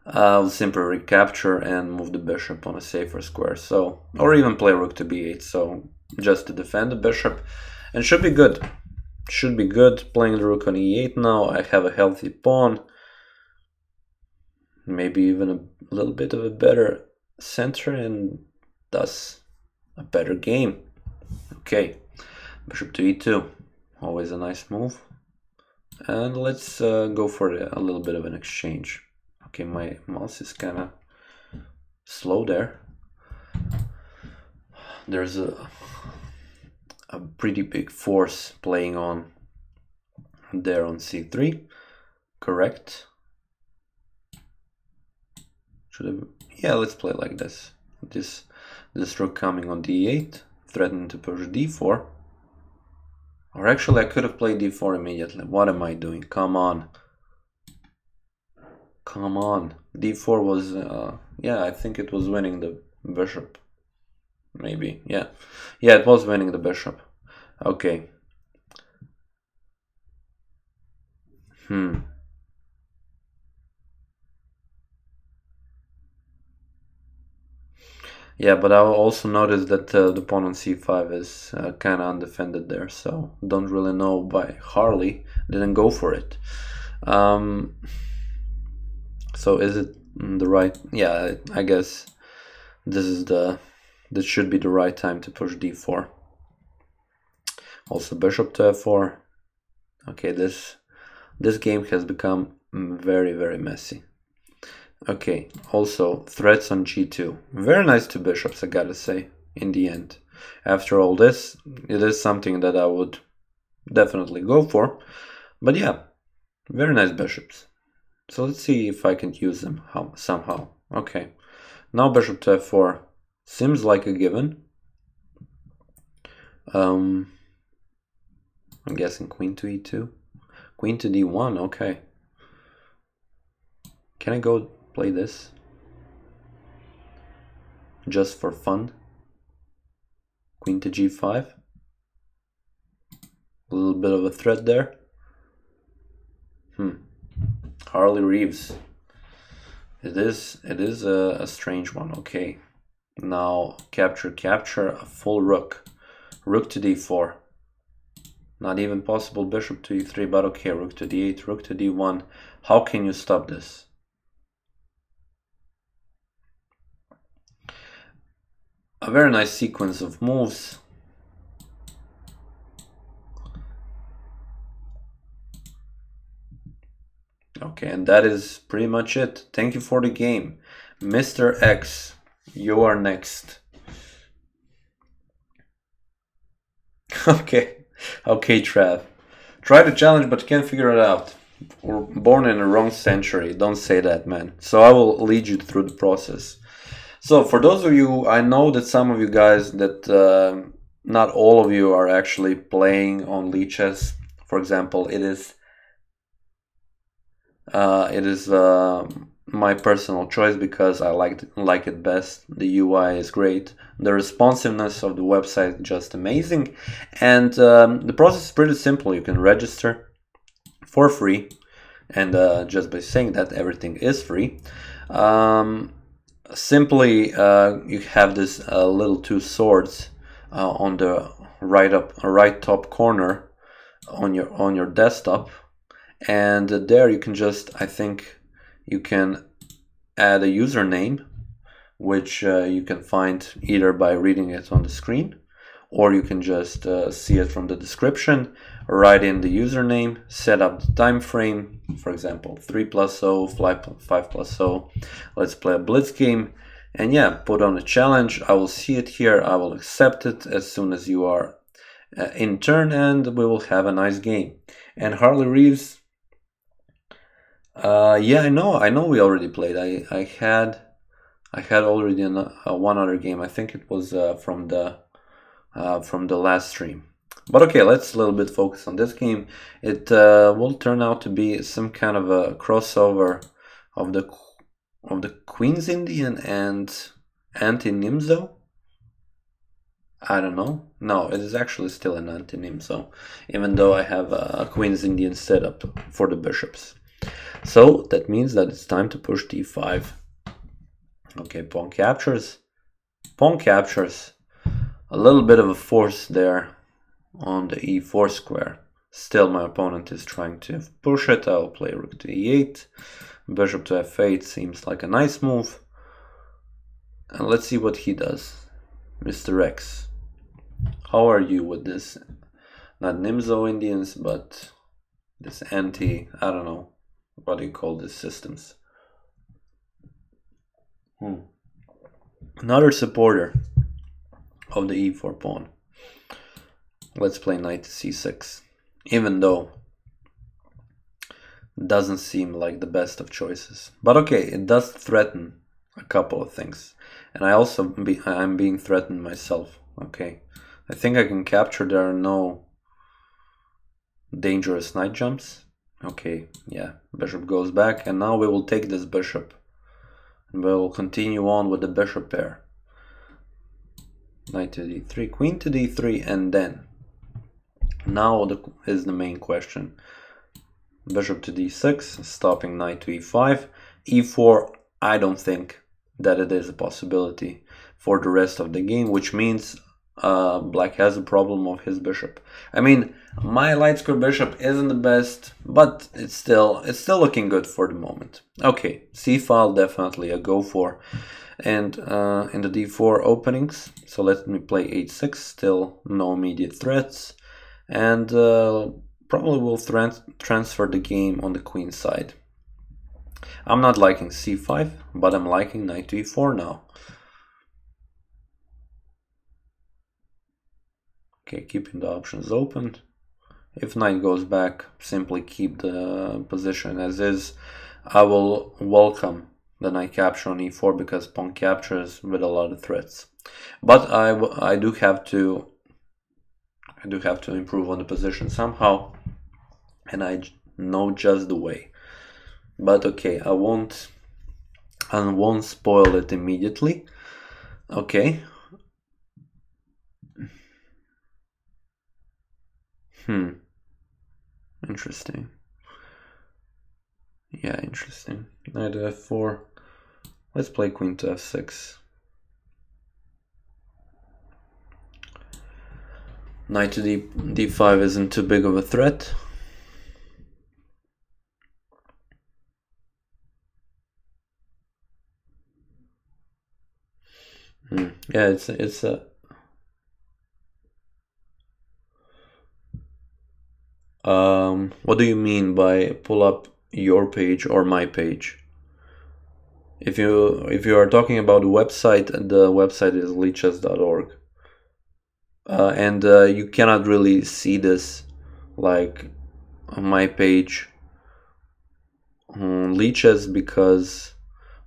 I'll simply recapture and move the bishop on a safer square. So, or even play rook to b8. So just to defend the bishop, and should be good. Should be good. Playing the rook on e8 now. I have a healthy pawn. Maybe even a little bit of a better center, and thus a better game. Okay, bishop to e2. Always a nice move. And let's go for a little bit of an exchange. Okay, my mouse is kind of slow there. There's a pretty big force playing on there on c3. Correct. Yeah, let's play like this. This rook coming on d8, threatening to push d4. Or actually, I could have played d4 immediately. What am I doing? Come on. Come on. d4 was, yeah, I think it was winning the bishop. Maybe, yeah. Yeah, it was winning the bishop. Okay. Yeah, but I also noticed that the pawn on c5 is kind of undefended there, so don't really know why Harley didn't go for it. So is it the right? Yeah, I guess this should be the right time to push d4. Also bishop to f4. Okay, this this game has become very, very messy. Okay, also threats on g2. Very nice two bishops, I gotta say, in the end. After all this, it is something that I would definitely go for. But yeah, very nice bishops. So let's see if I can use them somehow. Okay, now bishop to f4 seems like a given. I'm guessing queen to e2. Queen to d1, okay. Can I go play this? Just for fun. Queen to g5. A little bit of a threat there. Harley Reeves. It is a strange one. Okay. Now capture a full rook. Rook to d4. Not even possible bishop to e3, but okay, rook to d8, rook to d1. How can you stop this? A very nice sequence of moves. Okay, and that is pretty much it. Thank you for the game. Mr. X, you are next. Okay, Trav. Try to challenge but can't figure it out. We're born in the wrong century. Don't say that, man. So I will lead you through the process. So for those of you, I know that some of you guys, that not all of you are actually playing on Lichess. For example, it is my personal choice because I like it best. The UI is great. The responsiveness of the website is just amazing. And the process is pretty simple. You can register for free. And just by saying that, everything is free. Simply, you have this little two swords on the right top corner on your desktop. And there you can just, I think you can add a username, which you can find either by reading it on the screen, or you can just see it from the description, write in the username, set up the time frame, for example, 3+0, 5+0. Let's play a blitz game, and yeah, put on a challenge. I will see it here, I will accept it as soon as you are in turn, and we will have a nice game. And Harley Reeves, yeah, I know we already played. I had already one other game. I think it was from the last stream. But okay, let's a little bit focus on this game. It will turn out to be some kind of a crossover of the Queen's Indian and anti-Nimzo. I don't know. No, it is actually still an anti-Nimzo, even though I have a Queen's Indian setup for the bishops. So that means that it's time to push d5. Okay, pawn captures. Pawn captures. A little bit of a force there on the e4 square. Still, my opponent is trying to push it. I'll play rook to e8. Bishop to f8 seems like a nice move. And let's see what he does. Mr. X, how are you with this? Not Nimzo Indians, but this I don't know. What do you call these systems? Another supporter of the e4 pawn. Let's play knight to c6, even though it doesn't seem like the best of choices. But okay, it does threaten a couple of things, and I'm being threatened myself. Okay, I think I can capture. There are no dangerous knight jumps. Okay, yeah, bishop goes back, and now we will take this bishop, and we'll continue on with the bishop pair. Knight to d3, queen to d3, and then now is the main question. Bishop to d6, stopping knight to e5. e4, I don't think that it is a possibility for the rest of the game, which means black has a problem of his bishop. I mean, my light square bishop isn't the best, but it's still looking good for the moment. Okay, c-file definitely a go for. And in the d4 openings, so let me play h6, still no immediate threats, and probably will transfer the game on the queen side. I'm not liking c5, but I'm liking knight to e4 now. Okay, keeping the options open. If knight goes back, simply keep the position as is. I will welcome the knight capture on e4 because pawn captures with a lot of threats. But I do have to improve on the position somehow, and I know just the way. But okay, I won't spoil it immediately. Okay. Interesting. Yeah, interesting. Knight to f4. Let's play queen to f6. Knight to d5 isn't too big of a threat. Yeah, it's a what do you mean by pull up your page or my page? If you are talking about the website is lichess.org. And you cannot really see this like on my page on Lichess because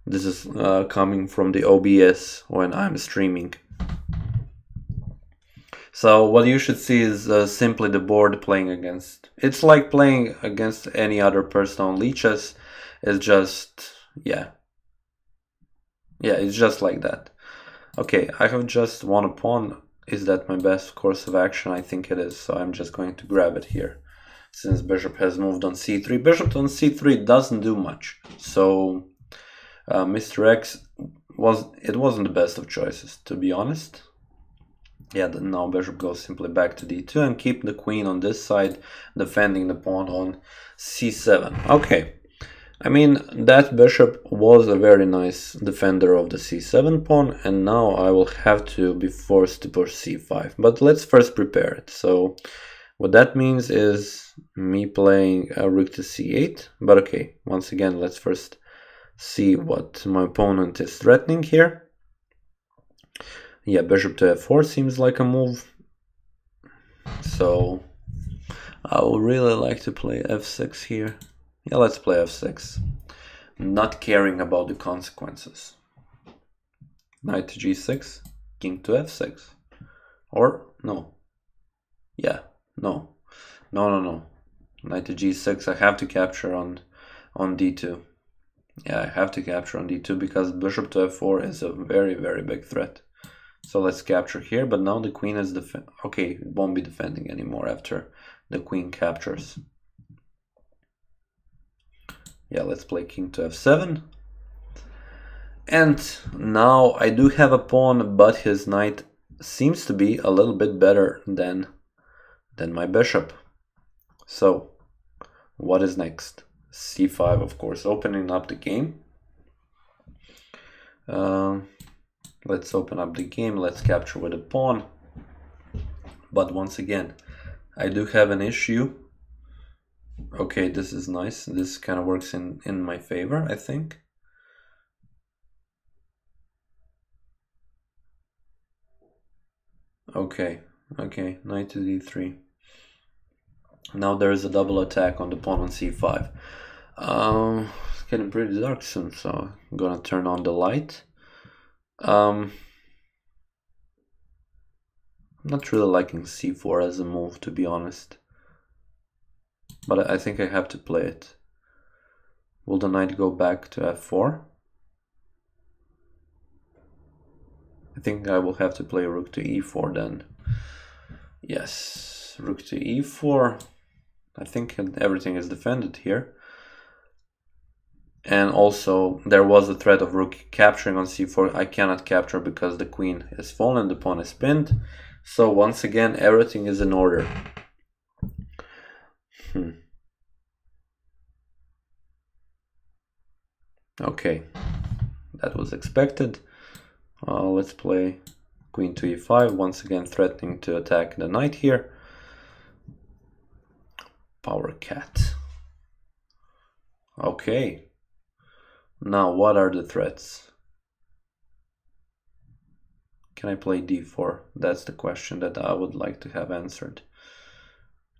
this is coming from the OBS when I'm streaming. So what you should see is simply the board playing against. It's like playing against any other person on Lichess. It's just, yeah, it's just like that. Okay, I have just won a pawn. Is that my best course of action? I think it is, so I'm just going to grab it here. Since bishop has moved on c3. Bishop on c3 doesn't do much, so Mr. X wasn't the best of choices, to be honest. Yeah, now bishop goes simply back to d2 and keep the queen on this side, defending the pawn on c7. Okay. I mean, that bishop was a very nice defender of the c7 pawn, and now I will have to be forced to push c5. But let's first prepare it. So what that means is me playing a rook to c8. But okay, once again, let's first see what my opponent is threatening here. Yeah, bishop to f4 seems like a move. So I would really like to play f6 here. Yeah, let's play f6. Not caring about the consequences. Knight to g6, king to f6. Or, no. Yeah, no. No. Knight to g6, I have to capture on d2. Yeah, I have to capture on d2 because bishop to f4 is a very, very big threat. So let's capture here, but now the queen is okay, it won't be defending anymore after the queen captures. Yeah, let's play king to f7. And now I do have a pawn, but his knight seems to be a little bit better than my bishop. So what is next? c5, of course, opening up the game. Let's open up the game. Let's capture with a pawn. But once again, I do have an issue. Okay, this is nice. This kind of works in my favor, I think. Okay, knight to d3. Now there is a double attack on the pawn on c5. It's getting pretty dark soon, so I'm gonna turn on the light. I'm not really liking c4 as a move, to be honest. But I think I have to play it. Will the knight go back to f4? I think I will have to play rook to e4 then. Yes, rook to e4. I think everything is defended here. And also, there was a threat of rook capturing on c4. I cannot capture because the queen is fallen, the pawn is pinned. So once again, everything is in order. Okay, that was expected. Let's play queen to e5, once again threatening to attack the knight here. Power cat. Okay. Now, what are the threats? Can I play d4? That's the question that I would like to have answered.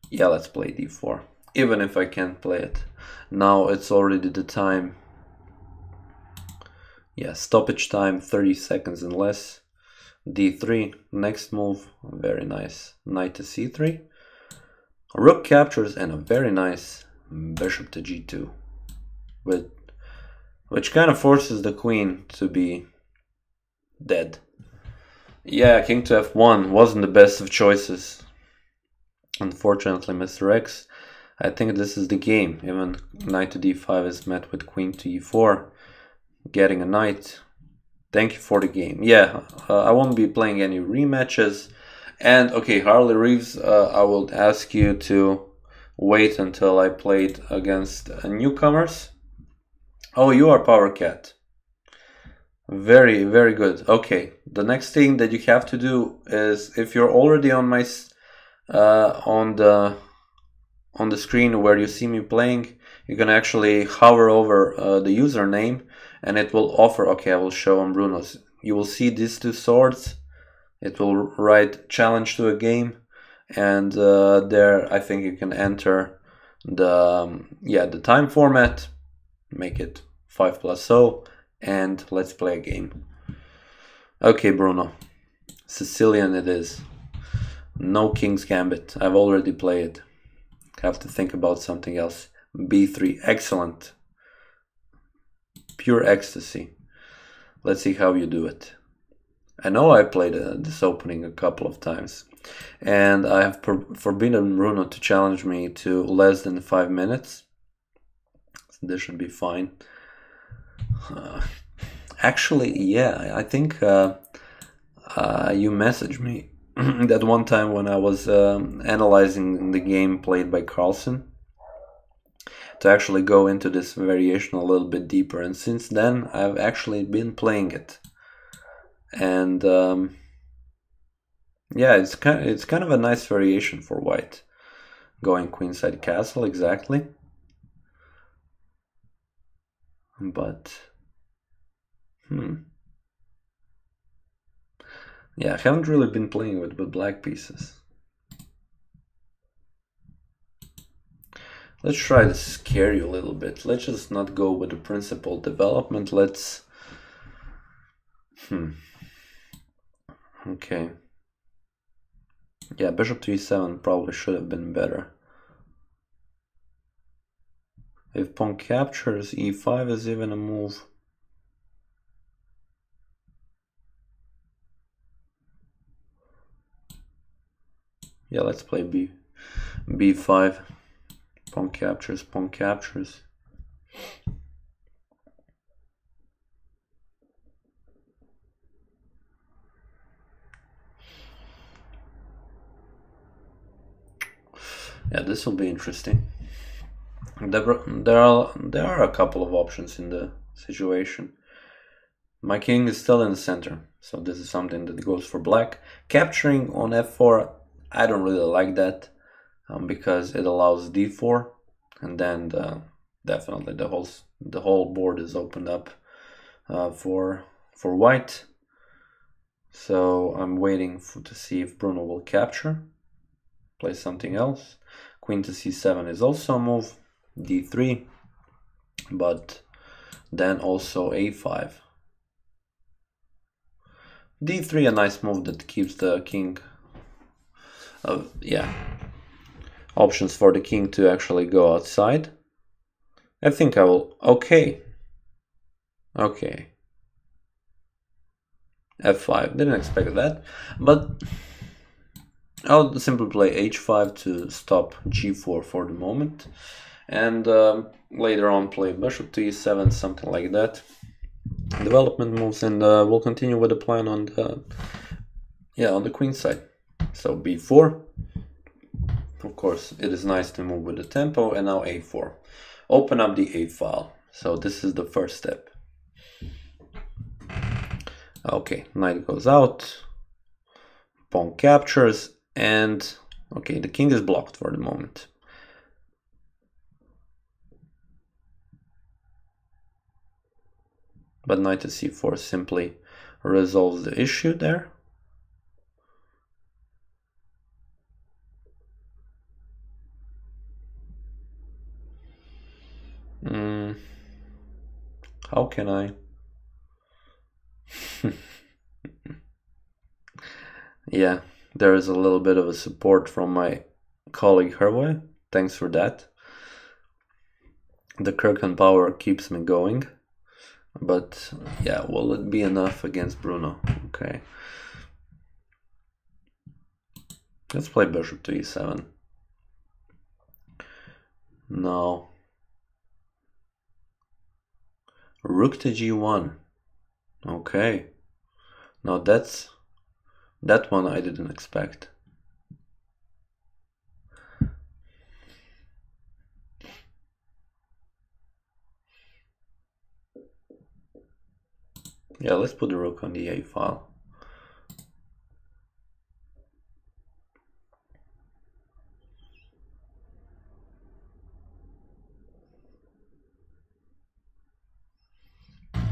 Yeah, let's play d4. Even if I can't play it. Now it's already the time. Yeah, stoppage time, 30 seconds and less. d3, next move, very nice. Knight to c3. Rook captures and a very nice bishop to g2. Which kind of forces the queen to be dead. Yeah, king to f1 wasn't the best of choices. Unfortunately, Mr. X, I think this is the game. Even knight to d5 is met with queen to e4. Getting a knight. Thank you for the game. Yeah, I won't be playing any rematches. And okay, Harley Reeves, I will ask you to wait until I played against newcomers. Oh, you are Power Cat. Very, very good. Okay, the next thing that you have to do is, if you're already on my on the screen where you see me playing, you can actually hover over the username, and it will offer. Okay, I will show on Bruno's. You will see these two swords. It will write challenge to a game, and there I think you can enter the time format, make it 5+0, and let's play a game. Okay, Bruno, Sicilian it is. No King's Gambit. I've already played. Have to think about something else. b3, excellent. Pure ecstasy. Let's see how you do it. I know I played this opening a couple of times, and I have forbidden Bruno to challenge me to less than 5 minutes. This should be fine. Actually, yeah, I think you messaged me that one time when I was analyzing the game played by Carlsen, to actually go into this variation a little bit deeper, and since then I've actually been playing it. And yeah, it's kind of a nice variation for white, going queenside castle exactly. But yeah, I haven't really been playing with black pieces. Let's try to scare you a little bit. Let's just not go with the principal development. Let's okay. Yeah, bishop to e7 probably should have been better. If pawn captures, e5 is even a move. Yeah, let's play b5. Pawn captures, pawn captures. Yeah, this will be interesting. There are a couple of options in the situation. My king is still in the center, so this is something that goes for black. Capturing on f4, I don't really like that, because it allows d4, and then definitely the whole board is opened up for white. So I'm waiting to see if Bruno will capture, play something else. Queen to c7 is also a move, d3, but then also a5. d3, a nice move that keeps the king. Yeah, options for the king to actually go outside. I think I will. Okay. f5, didn't expect that, but I'll simply play h5 to stop g4 for the moment, and later on play bishop to e7, something like that. Development moves, and we'll continue with the plan on the queen side. So b4. Of course, it is nice to move with the tempo, and now a4. Open up the a file. So this is the first step. Okay, knight goes out. Pawn captures, and okay, the king is blocked for the moment. But knight to c4 simply resolves the issue there. How can I? Yeah, there is a little bit of a support from my colleague Herway. Thanks for that. The Kirkland power keeps me going. But yeah, will it be enough against Bruno? Okay. Let's play bishop to e7. No. Rook to g1. Okay. Now that one I didn't expect. Yeah, let's put the rook on the a file.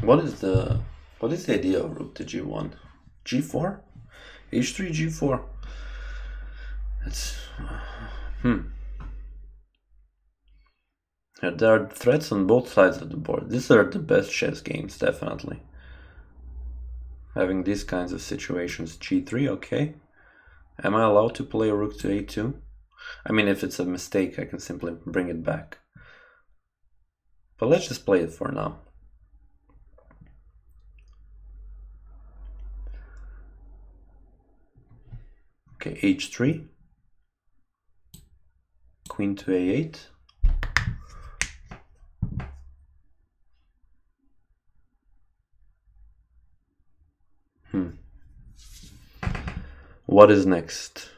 What is the idea of rook to g1? g4? h3, g4. It's Yeah, there are threats on both sides of the board. These are the best chess games, definitely. Having these kinds of situations. g3, okay. Am I allowed to play rook to a2? I mean, if it's a mistake, I can simply bring it back. But let's just play it for now. Okay, h3. Queen to a8. What is next?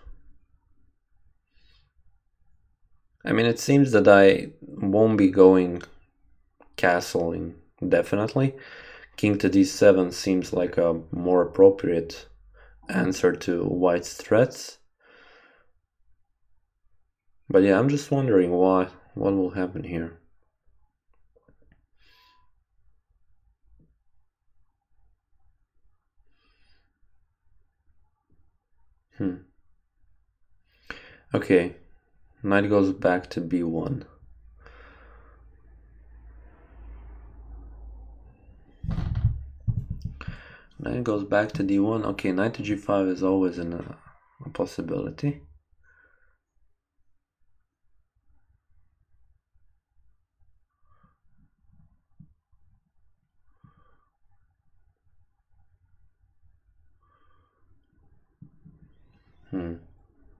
I mean, it seems that I won't be going castling, definitely. King to d7 seems like a more appropriate answer to white's threats. But yeah, I'm just wondering what will happen here. Okay, knight goes back to b1. Knight goes back to d1. Okay, knight to g5 is always a possibility.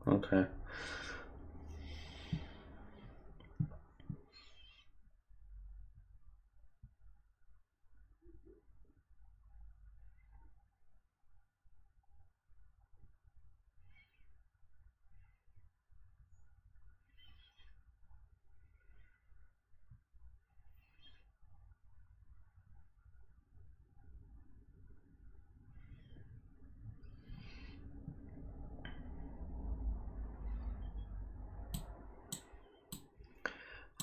Okay.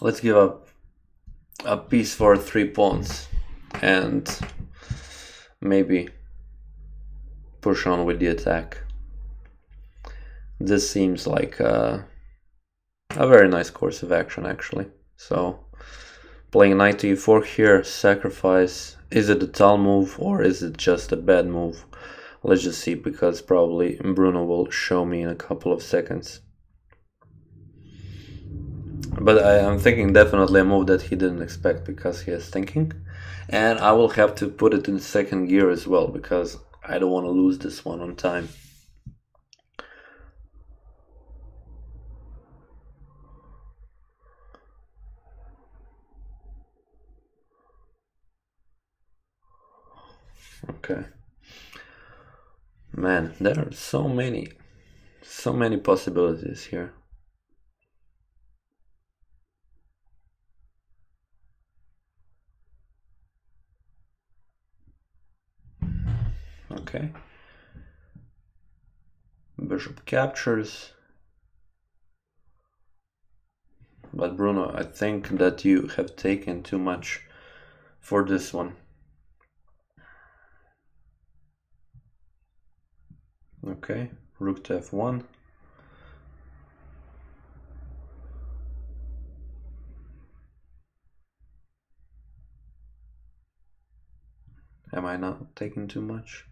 Let's give up a piece for 3 pawns and maybe push on with the attack. This seems like a very nice course of action, actually. So playing knight to e4 here, sacrifice. Is it a tall move or is it just a bad move? Let's just see, because probably Bruno will show me in a couple of seconds. But I'm thinking definitely a move that he didn't expect, because he is thinking. And I will have to put it in second gear as well, because I don't want to lose this one on time. Okay. Man, there are so many possibilities here. Okay. Bishop captures. But Bruno, I think that you have taken too much for this one. Okay, rook to f1. Am I not taking too much?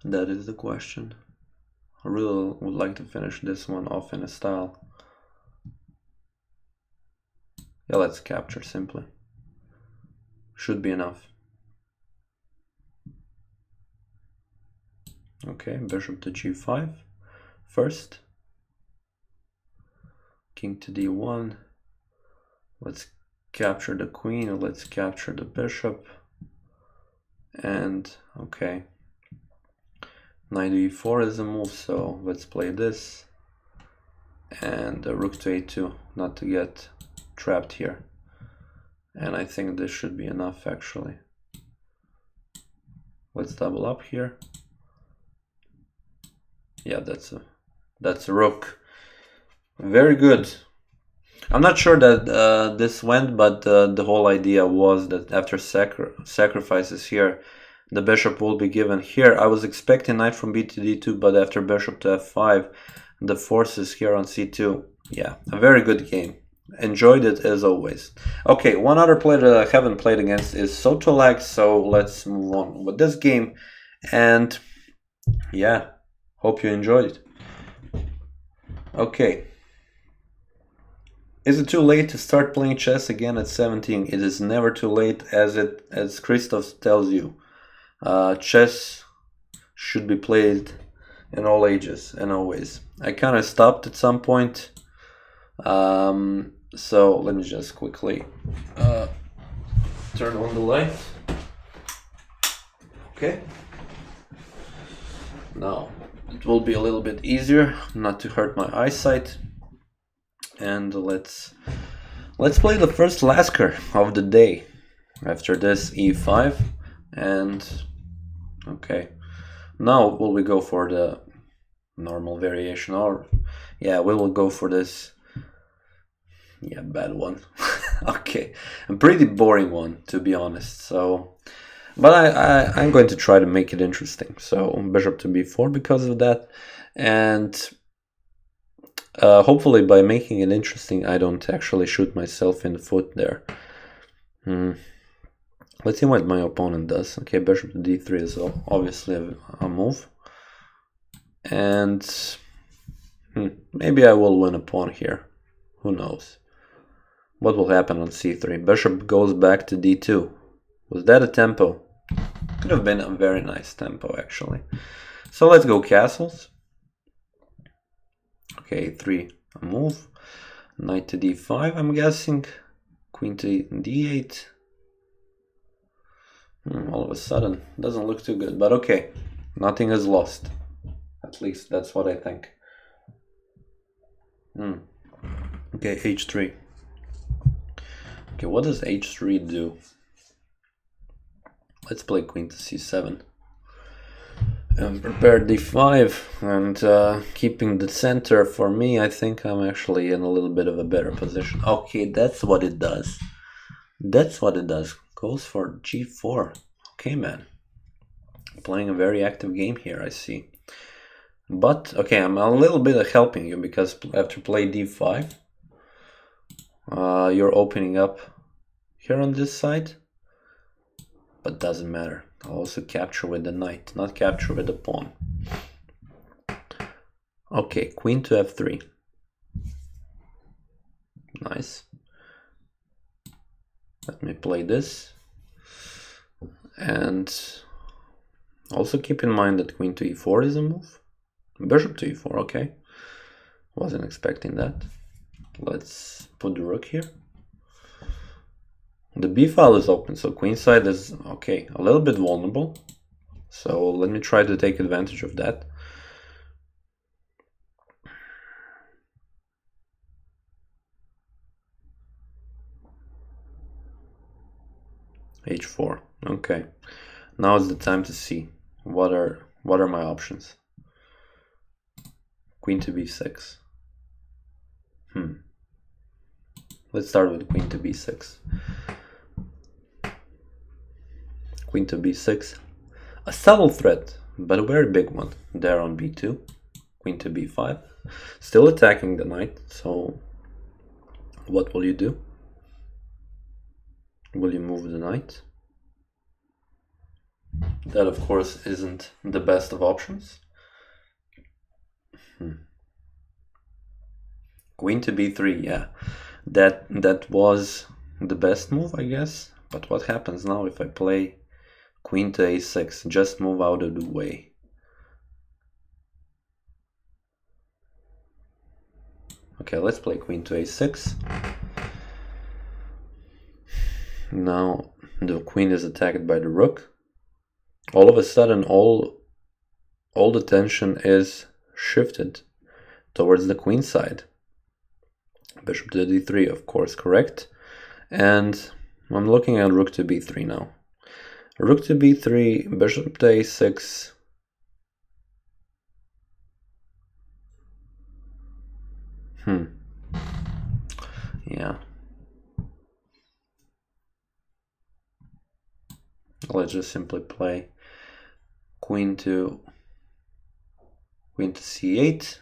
That is the question. I really would like to finish this one off in a style. Yeah, let's capture simply. Should be enough. Okay, bishop to g5 first. King to d1. Let's capture the queen, let's capture the bishop. And okay, knight to e4 is a move, so let's play this. And rook to a2, not to get trapped here. And I think this should be enough actually. Let's double up here. Yeah, that's a rook. Very good. I'm not sure that this went, but the whole idea was that after sacrifices here, the bishop will be given here. I was expecting knight from b to d2, but after bishop to f5, the forces here on c2. Yeah, a very good game. Enjoyed it as always. Okay, one other player that I haven't played against is Sotolag, so let's move on with this game. And yeah, hope you enjoyed it. Okay. Is it too late to start playing chess again at 17? It is never too late, as Christoph tells you. Chess should be played in all ages and always. I kind of stopped at some point. So let me just quickly turn on the light. Okay. Now it will be a little bit easier not to hurt my eyesight. And let's play the first Lasker of the day. After this, e5, and okay. Now will we go for the normal variation, or yeah, we will go for this. Yeah, bad one. Okay, a pretty boring one to be honest. So, but I'm going to try to make it interesting. So bishop to b4 because of that, and hopefully by making it interesting, I don't actually shoot myself in the foot there. Let's see what my opponent does. Okay, bishop to d3 is obviously a move. And maybe I will win a pawn here. Who knows? What will happen on c3? Bishop goes back to d2. Was that a tempo? Could have been a very nice tempo actually. So let's go castles. Okay, 3 a move. Knight to d5, I'm guessing. Queen to d8. All of a sudden, doesn't look too good, but okay. Nothing is lost. At least that's what I think. Okay, h3. Okay, what does h3 do? Let's play queen to c7. And prepare d5, and keeping the center for me, I think I'm actually in a little bit of a better position. Okay, that's what it does. That's what it does. Goes for g4. Okay, man. Playing a very active game here, I see. But, okay, I'm a little bit of helping you, because after play d5, you're opening up here on this side. But doesn't matter. I'll also capture with the knight, not capture with the pawn. Okay, queen to f3. Nice. Let me play this. And also keep in mind that queen to e4 is a move. Bishop to e4, okay. Wasn't expecting that. Let's put the rook here. The b file is open, so queenside is, okay, a little bit vulnerable. So let me try to take advantage of that. h4, okay. Now is the time to see what are my options. Queen to b6. Let's start with queen to b6. Queen to b6. A subtle threat. but a very big one there on b2, queen to b5, still attacking the knight. So what will you do? Will you move the knight? That of course isn't the best of options. Queen to b3, yeah, that was the best move, I guess. But what happens now if I play queen to a6? Just move out of the way. Okay, let's play queen to a6. Now the queen is attacked by the rook. All of a sudden, all the tension is shifted towards the queen side. Bishop to d3, of course, correct. And I'm looking at rook to b3 now. Rook to b3, bishop to a6. Yeah. Let's just simply play queen to c8,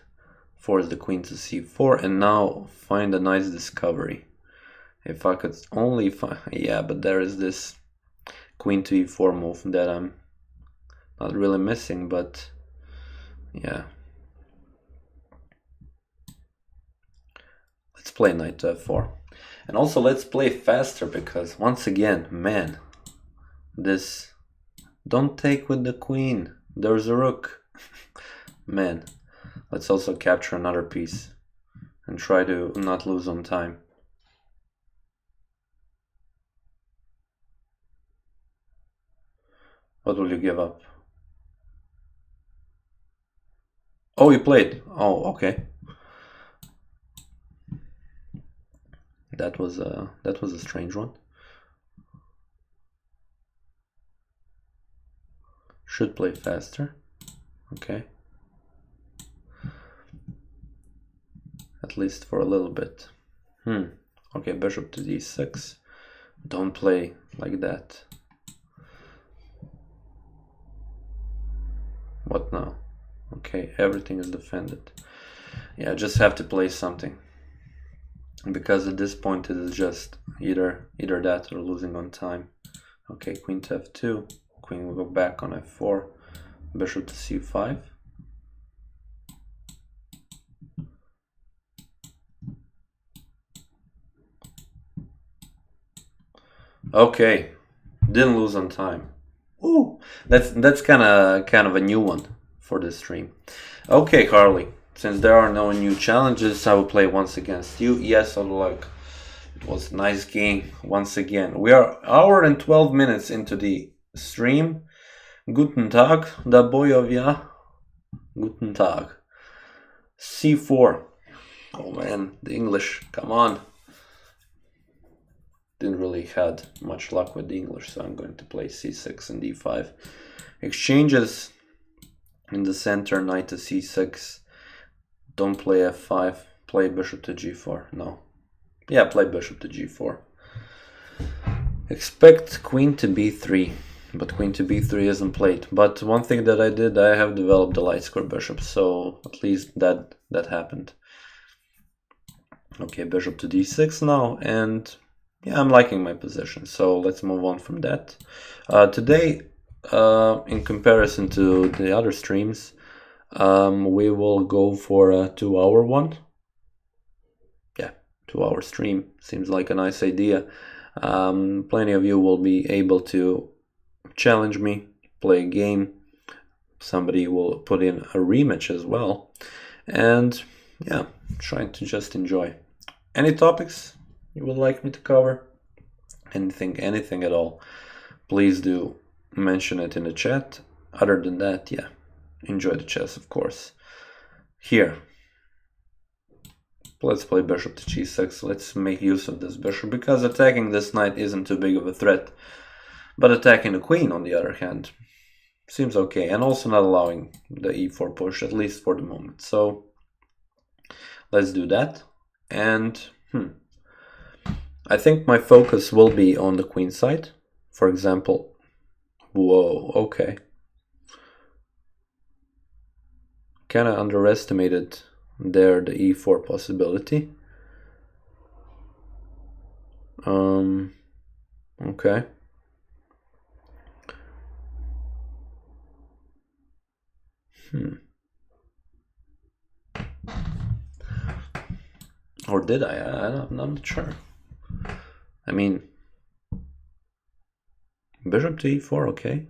force the queen to c4, and now find a nice discovery. If I could only find, yeah, but there is this queen to e4 move that I'm not really missing, but yeah. Let's play knight to f4. And also let's play faster, because once again, man, this, don't take with the queen, there's a rook. Man, let's also capture another piece and try to not lose on time. What will you give up? Oh, you played. Oh, okay. That was a strange one. Should play faster. Okay. At least for a little bit. Okay, bishop to d6. Don't play like that. What now? Okay, everything is defended. Yeah, just have to play something. Because at this point it is just either that or losing on time. Okay, queen to f2. Queen will go back on f4. Bishop to c5. Okay, didn't lose on time. Ooh, that's kind of a new one for this stream. Okay, Harley, since there are no new challenges, I will play once against you. Yes, I like. It was a nice game once again. We are hour and 12 minutes into the stream. Guten Tag, da bojovia. Guten Tag. c4. Oh man, the English, come on. Didn't really had much luck with the English, so I'm going to play c6 and d5. Exchanges in the center, knight to c6. Don't play f5. Play bishop to g4. No. Yeah, play bishop to g4. Expect queen to b3. But queen to b3 isn't played. But one thing that I did, I have developed the light square bishop. So at least that happened. Okay, bishop to d6 now. And yeah, I'm liking my position. So let's move on from that. Today, in comparison to the other streams, we will go for a 2-hour one. Yeah, 2-hour stream. Seems like a nice idea. Plenty of you will be able to challenge me, play a game. Somebody will put in a rematch as well. And yeah, trying to just enjoy. Any topics you would like me to cover? Anything at all, please do mention it in the chat. Other than that, yeah, enjoy the chess, of course. Here, let's play bishop to g6. Let's make use of this bishop, because attacking this knight isn't too big of a threat. But attacking the queen, on the other hand, seems okay. And also not allowing the e4 push, at least for the moment. So let's do that. And I think my focus will be on the queen side. For example, whoa, okay. kind of underestimated there the e4 possibility. Okay. Or did I? I'm not sure. I mean, bishop to e4, okay.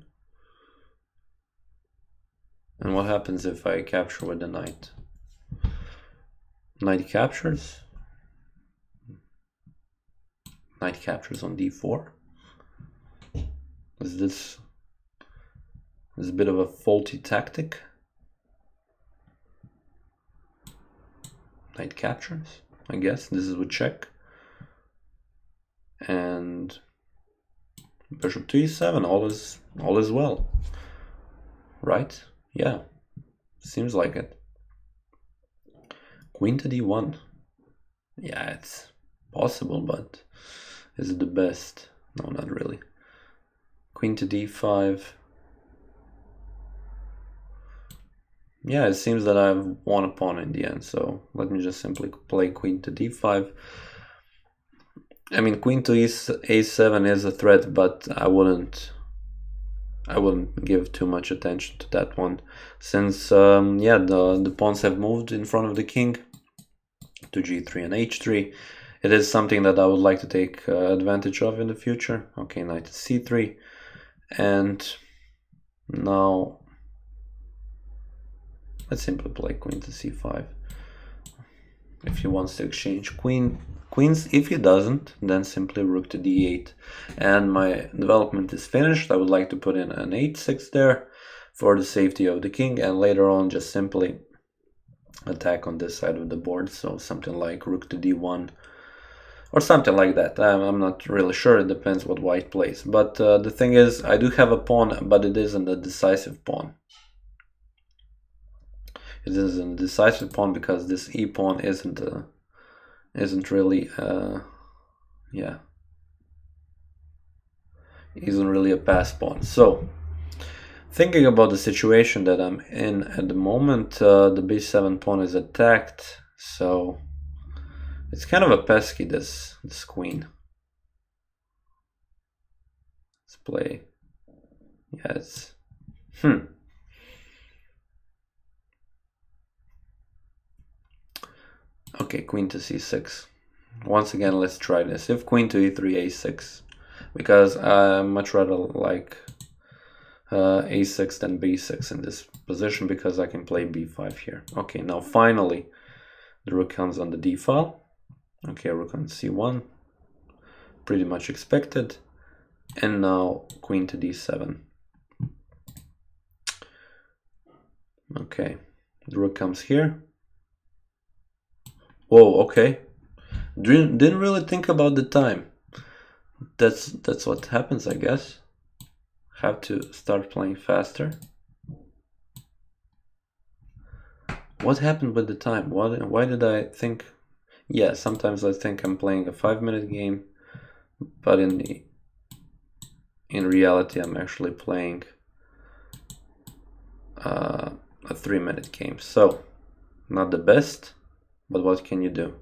And what happens if I capture with the knight? Knight captures. Knight captures on d4. Is this a bit of a faulty tactic? Knight captures, I guess. This is with check. And bishop to e7, all is well. Right? Yeah. Seems like it. Queen to d1. Yeah, it's possible, but is it the best? No, not really. Queen to d5. Yeah, it seems that I've won a pawn in the end, so let me just simply play queen to d5. I mean, queen to a7 is a threat, but I wouldn't give too much attention to that one, since yeah, the pawns have moved in front of the king to g3 and h3. It is something that I would like to take advantage of in the future. Okay, knight to c3, and now let's simply play queen to c5. If he wants to exchange queens, if he doesn't, then simply rook to d8. And my development is finished. I would like to put in an h6 there for the safety of the king, and later on just simply attack on this side of the board. So something like rook to d1 or something like that. I'm not really sure. It depends what white plays. But the thing is, I do have a pawn, but it isn't a decisive pawn. It is a decisive pawn because this e pawn isn't really yeah, isn't really a pass pawn. So thinking about the situation that I'm in at the moment, the b7 pawn is attacked, so it's kind of a pesky this queen. Let's play. Yeah, it's Okay, queen to c6. Once again, let's try this. If queen to e3, a6, because I much rather like a6 than b6 in this position, because I can play b5 here. Okay, now finally the rook comes on the d file. Okay, rook on c1, pretty much expected. And now queen to d7. Okay, the rook comes here. Whoa, okay. Didn't really think about the time. That's what happens, I guess. Have to start playing faster. What happened with the time? Why did I think? Yeah, sometimes I think I'm playing a 5-minute game, but in reality I'm actually playing a 3-minute game. So not the best, but what can you do?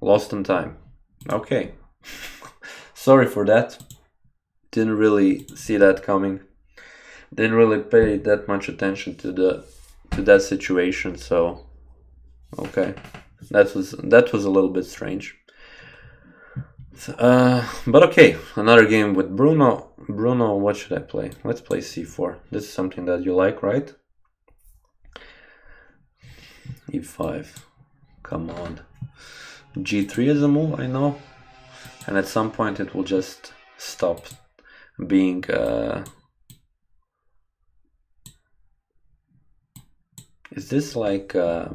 Lost in time. Okay. Sorry for that. Didn't really see that coming. Didn't really pay that much attention to that situation, so okay. That was a little bit strange. But okay, another game with Bruno. Bruno, what should I play? Let's play c4. This is something that you like, right? e5. Come on. g3 is a move, I know. And at some point it will just stop being is this like a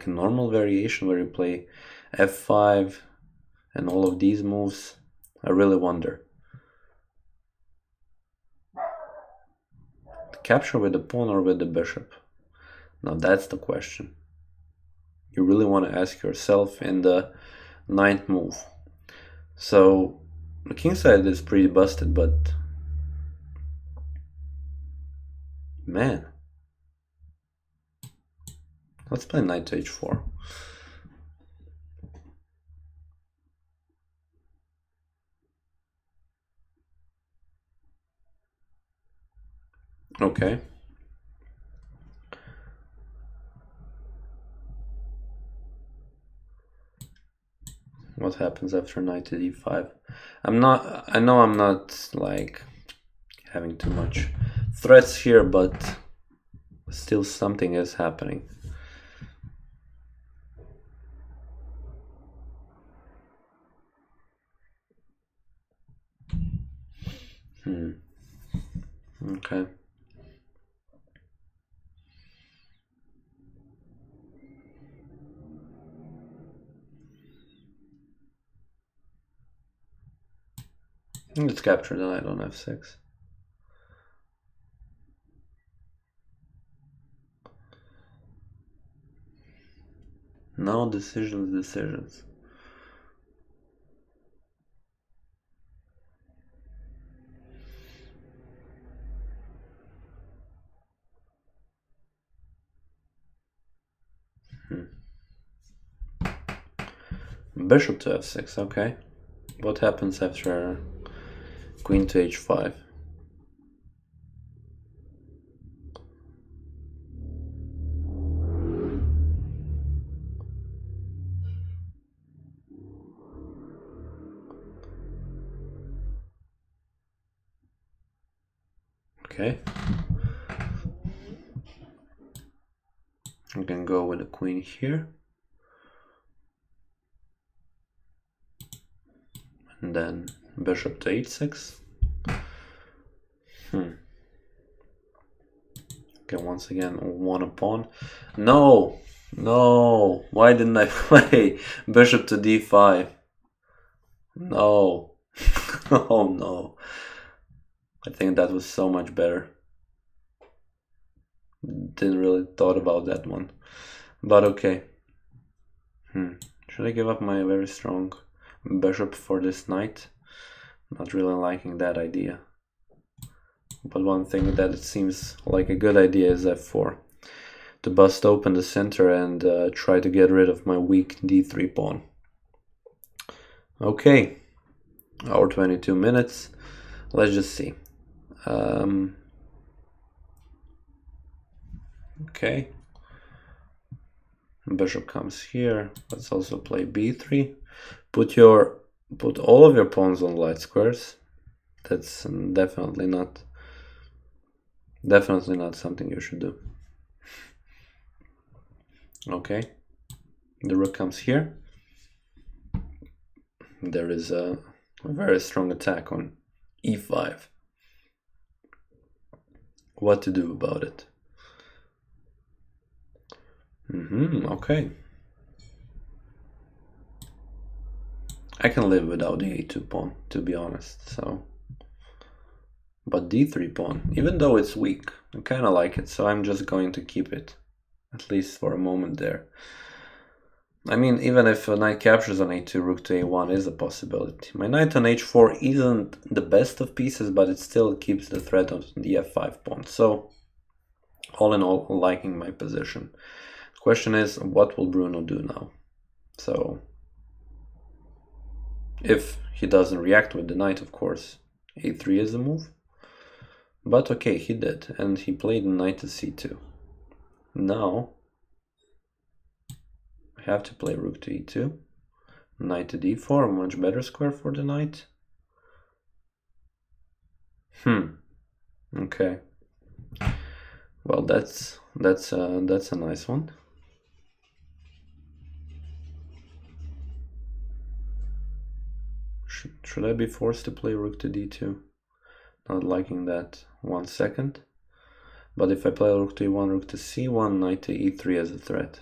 normal variation where you play f5 and all of these moves? I really wonder. Capture with the pawn or with the bishop? Now that's the question. You really want to ask yourself in the 9th move. So the king side is pretty busted, but man, Let's play knight to h4. Okay. What happens after knight to d5? I know I'm not like having too much threats here, but still something is happening. Okay. Let's capture the knight on f6. No decisions. Bishop to f6, okay. What happens after queen to h5? Okay. We can go with the queen here. And then bishop to h6. Okay, once again, one a pawn. No! No! Why didn't I play bishop to d5? No. Oh no. I think that was so much better. Didn't really thought about that one. But okay. Should I give up my very strong bishop for this knight? Not really liking that idea. But one thing that it seems like a good idea is f4. To bust open the center and try to get rid of my weak d3 pawn. Okay. Hour 22 minutes. Let's just see. Okay. Bishop comes here. Let's also play b3. Put all of your pawns on light squares. That's definitely not something you should do. Okay. The rook comes here. There is a very strong attack on e5. What to do about it? Okay. I can live without the a2 pawn, to be honest, so. But d3 pawn, even though it's weak, I kind of like it, so I'm just going to keep it, at least for a moment there. I mean, even if a knight captures on a2, rook to a1 is a possibility. My knight on h4 isn't the best of pieces, but it still keeps the threat on the f5 pawn. So, all in all, liking my position. The question is, what will Bruno do now? So, if he doesn't react with the knight, of course, a3 is the move. But okay, he did, and he played knight to c2. Now, I have to play rook to e2. Knight to d4, a much better square for the knight. Okay. Well, that's a nice one. Should I be forced to play rook to d2? Not liking that. 1 second. But if I play rook to e1, rook to c1, knight to e3 as a threat,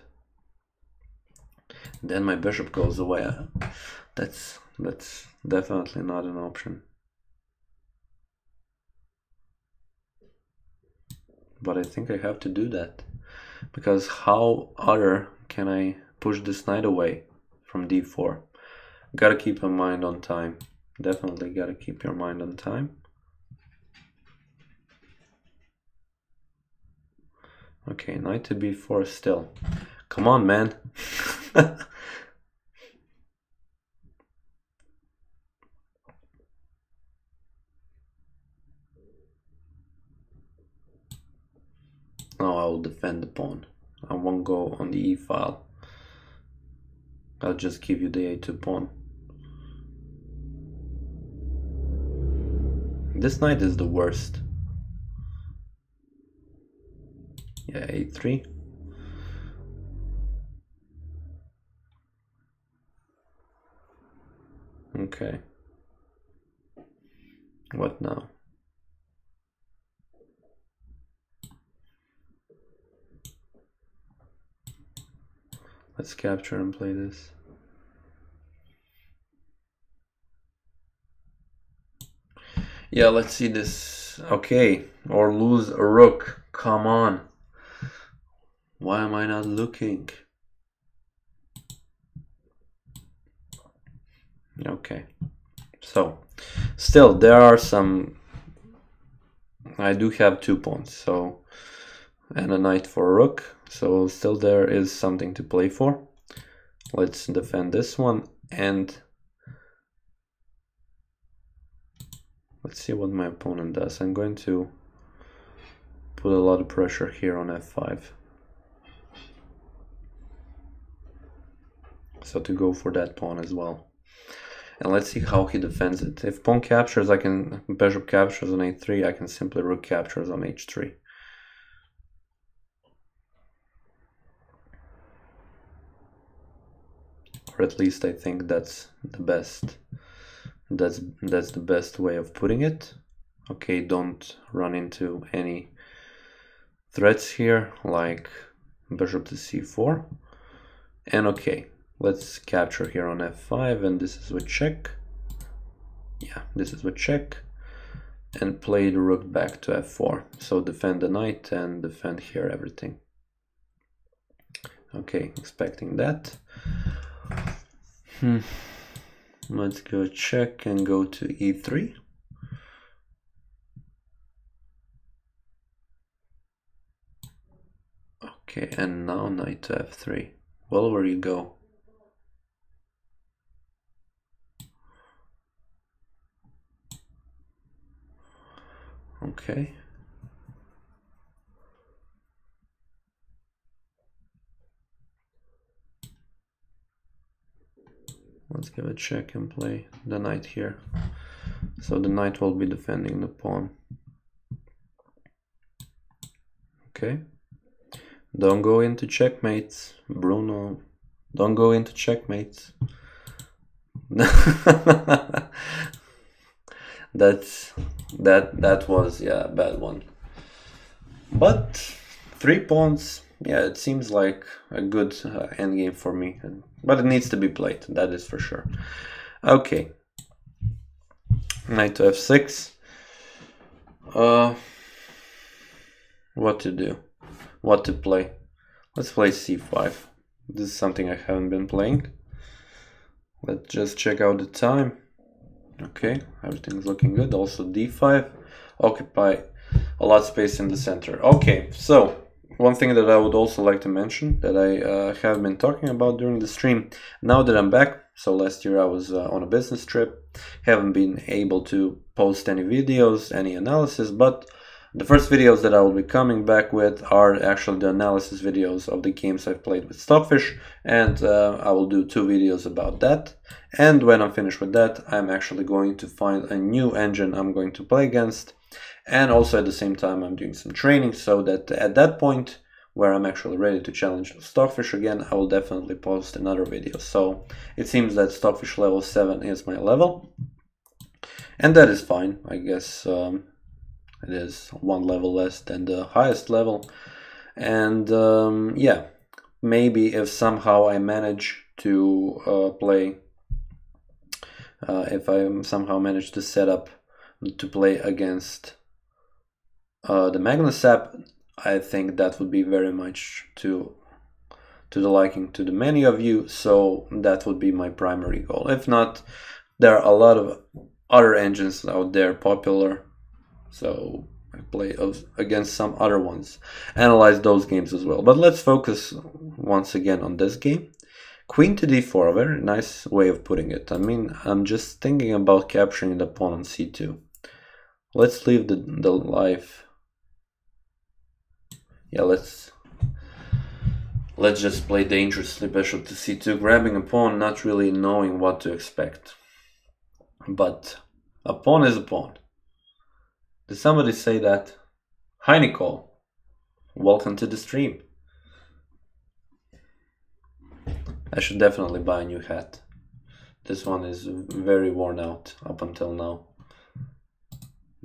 then my bishop goes away. That's definitely not an option. But I think I have to do that, because how other can I push this knight away from d4? Gotta keep my mind on time. Definitely gotta keep your mind on time. Okay, knight to b4 still. Come on, man. No, I will defend the pawn. I won't go on the e file. I'll just give you the a2 pawn. This knight is the worst. Yeah, a3. Okay. What now? Let's capture and play this. Yeah, let's see this. Okay, or lose a rook. Come on. Why am I not looking? Okay. So, still, there are some... I do have 2 pawns, so... And a knight for a rook. So, still there is something to play for. Let's defend this one and... Let's see what my opponent does. I'm going to put a lot of pressure here on f5. So to go for that pawn as well. And let's see how he defends it. If pawn captures, I can... Bishop captures on a3, I can simply rook captures on h3. Or at least I think that's the best. That's the best way of putting it. Okay, don't run into any threats here, like bishop to c4. And okay, let's capture here on f5, and this is with check. Yeah, this is with check. And play the rook back to f4. So defend the knight and defend here everything. Okay, expecting that. Let's go check and go to e3. Okay, and now knight to f3. Well, where you go? Okay. Let's give a check and play the knight here. So the knight will be defending the pawn. Okay. Don't go into checkmates, Bruno. Don't go into checkmates. That was, yeah, a bad one. But 3 pawns, yeah, it seems like a good endgame for me. But it needs to be played, that is for sure. Okay. Knight to f6. What to do? What to play? Let's play c5. This is something I haven't been playing. Let's just check out the time. Okay, everything's looking good. Also d5. Occupy a lot of space in the center. Okay, so one thing that I would also like to mention that I have been talking about during the stream, now that I'm back, so last year I was on a business trip, haven't been able to post any videos, any analysis, but the first videos that I will be coming back with are actually the analysis videos of the games I've played with Stockfish, and I will do 2 videos about that. And when I'm finished with that, I'm actually going to find a new engine I'm going to play against. And also at the same time I'm doing some training, so that at that point where I'm actually ready to challenge Stockfish again, I will definitely post another video. So it seems that Stockfish level 7 is my level, and that is fine. I guess it is 1 level less than the highest level. And yeah, maybe if somehow I manage to play, if I somehow manage to set up to play against the Magnus app, I think that would be very much to the liking to the many of you, so that would be my primary goal. If not, there are a lot of other engines out there popular, so play against some other ones, analyze those games as well. But let's focus once again on this game. Queen to d4, a very nice way of putting it. I mean, I'm just thinking about capturing the pawn on c2. Let's leave the life. Yeah, let's just play dangerously, bishop to c2, grabbing a pawn, not really knowing what to expect. But a pawn is a pawn. Did somebody say that? Hi Nicole, welcome to the stream. I should definitely buy a new hat. This one is very worn out up until now.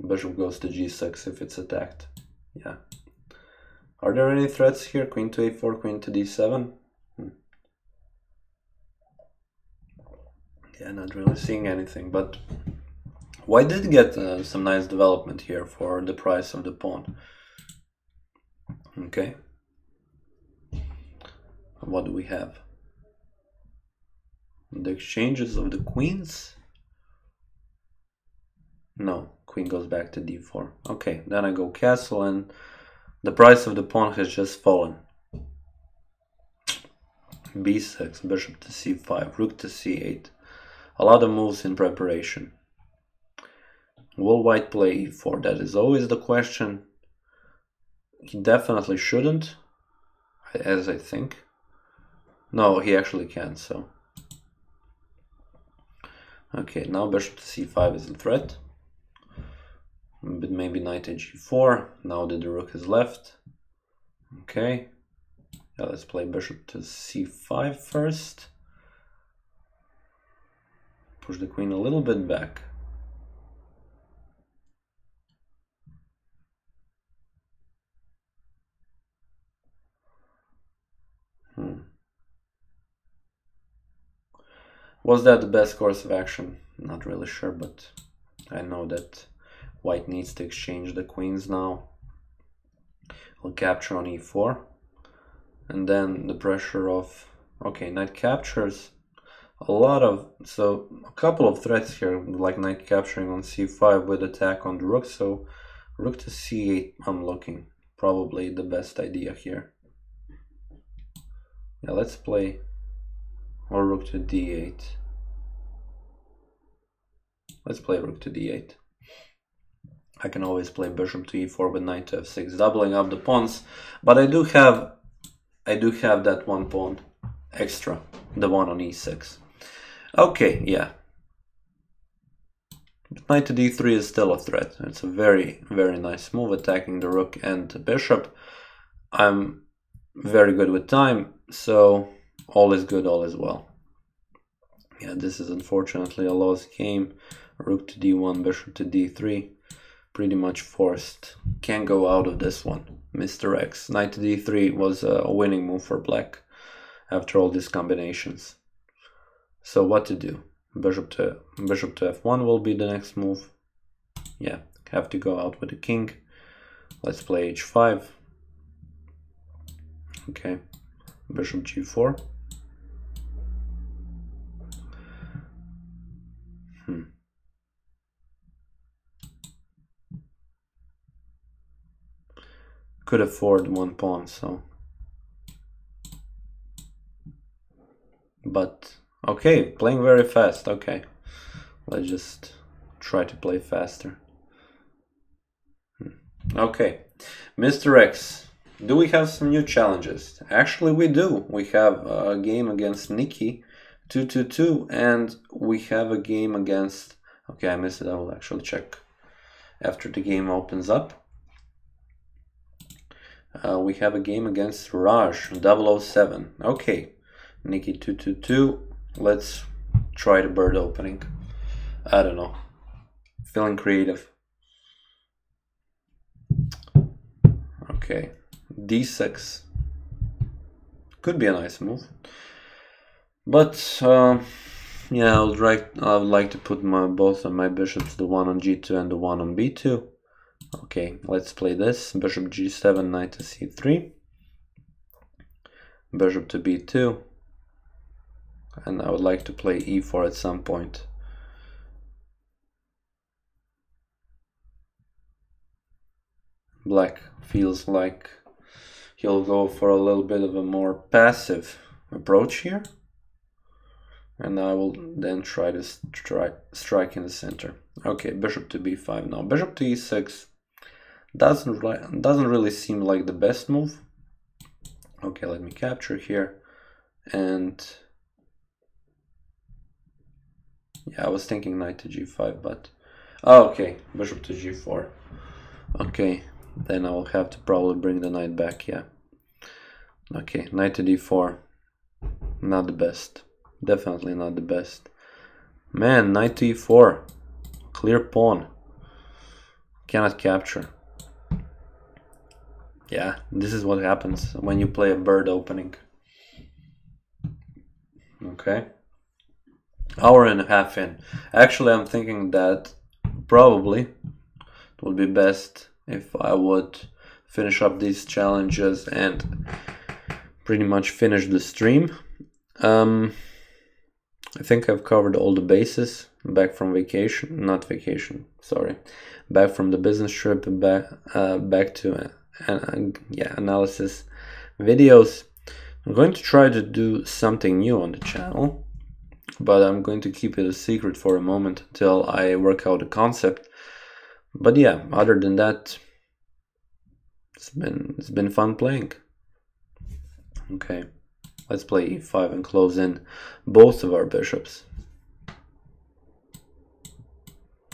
Bishop goes to g6 if it's attacked. Yeah. Are there any threats here? Queen to a4, queen to d7? Yeah, not really seeing anything, but white did get some nice development here for the price of the pawn. Okay. What do we have? The exchanges of the queens? No, queen goes back to d4. Okay, then I go castle and the price of the pawn has just fallen. b6, bishop to c5, rook to c8. A lot of moves in preparation. Will white play e4? That is always the question. He definitely shouldn't, as I think. No, he actually can, so. Okay, now bishop to c5 is a threat. But maybe knight to g4, now that the rook is left. Okay, yeah, let's play bishop to c5 first. Push the queen a little bit back. Was that the best course of action? Not really sure, but I know that white needs to exchange the queens now. I'll capture on e4. And then the pressure of... Okay, knight captures. So a couple of threats here, like knight capturing on c5 with attack on the rook. So rook to c8, I'm looking. Probably the best idea here. Yeah, let's play... Or rook to d8. Let's play rook to d8. I can always play bishop to e4 with knight to f6, doubling up the pawns. But I do have that one pawn extra, the one on e6. Okay, yeah. But knight to d3 is still a threat. It's a very, very nice move, attacking the rook and the bishop. I'm very good with time, so all is good, all is well. Yeah, this is unfortunately a lost game. Rook to d1, bishop to d3. Pretty much forced. Can't go out of this one. Mr. X. Knight to d3 was a winning move for black after all these combinations. So what to do? Bishop to f1 will be the next move. Yeah, have to go out with the king. Let's play h5. Okay, bishop g4. Could afford one pawn, so. But, okay, playing very fast, okay. Let's just try to play faster. Okay, Mr. X, do we have some new challenges? Actually, we do. We have a game against Nikki, 222, and we have a game against... Okay, I missed it. I will actually check after the game opens up. We have a game against Raj, 007. Okay, Nikki 222. Let's try the bird opening. I don't know. Feeling creative. Okay, d6. Could be a nice move. But, yeah, I would like to put both of my bishops, the one on g2 and the one on b2. Okay, let's play this. Bishop g7, knight to c3. Bishop to b2. And I would like to play e4 at some point. Black feels like he'll go for a little bit of a more passive approach here. And I will then try to strike in the center. Okay, bishop to b5 now. Bishop to e6 doesn't really seem like the best move. Okay, let me capture here. And yeah, I was thinking knight to g5, but okay, bishop to g4. Okay, then I will have to probably bring the knight back. Yeah. Okay, knight to d4. Not the best. Definitely not the best. Man, knight to e4. Clear pawn. Cannot capture. Yeah, this is what happens when you play a bird opening. Okay. Hour and a half in. Actually, I'm thinking that probably it would be best if I would finish up these challenges and pretty much finish the stream. I think I've covered all the bases. Back from vacation, not vacation, sorry. Back from the business trip, back to analysis videos. I'm going to try to do something new on the channel, but I'm going to keep it a secret for a moment until I work out the concept. But yeah, other than that, it's been fun playing. Okay, let's play e5 and close in both of our bishops.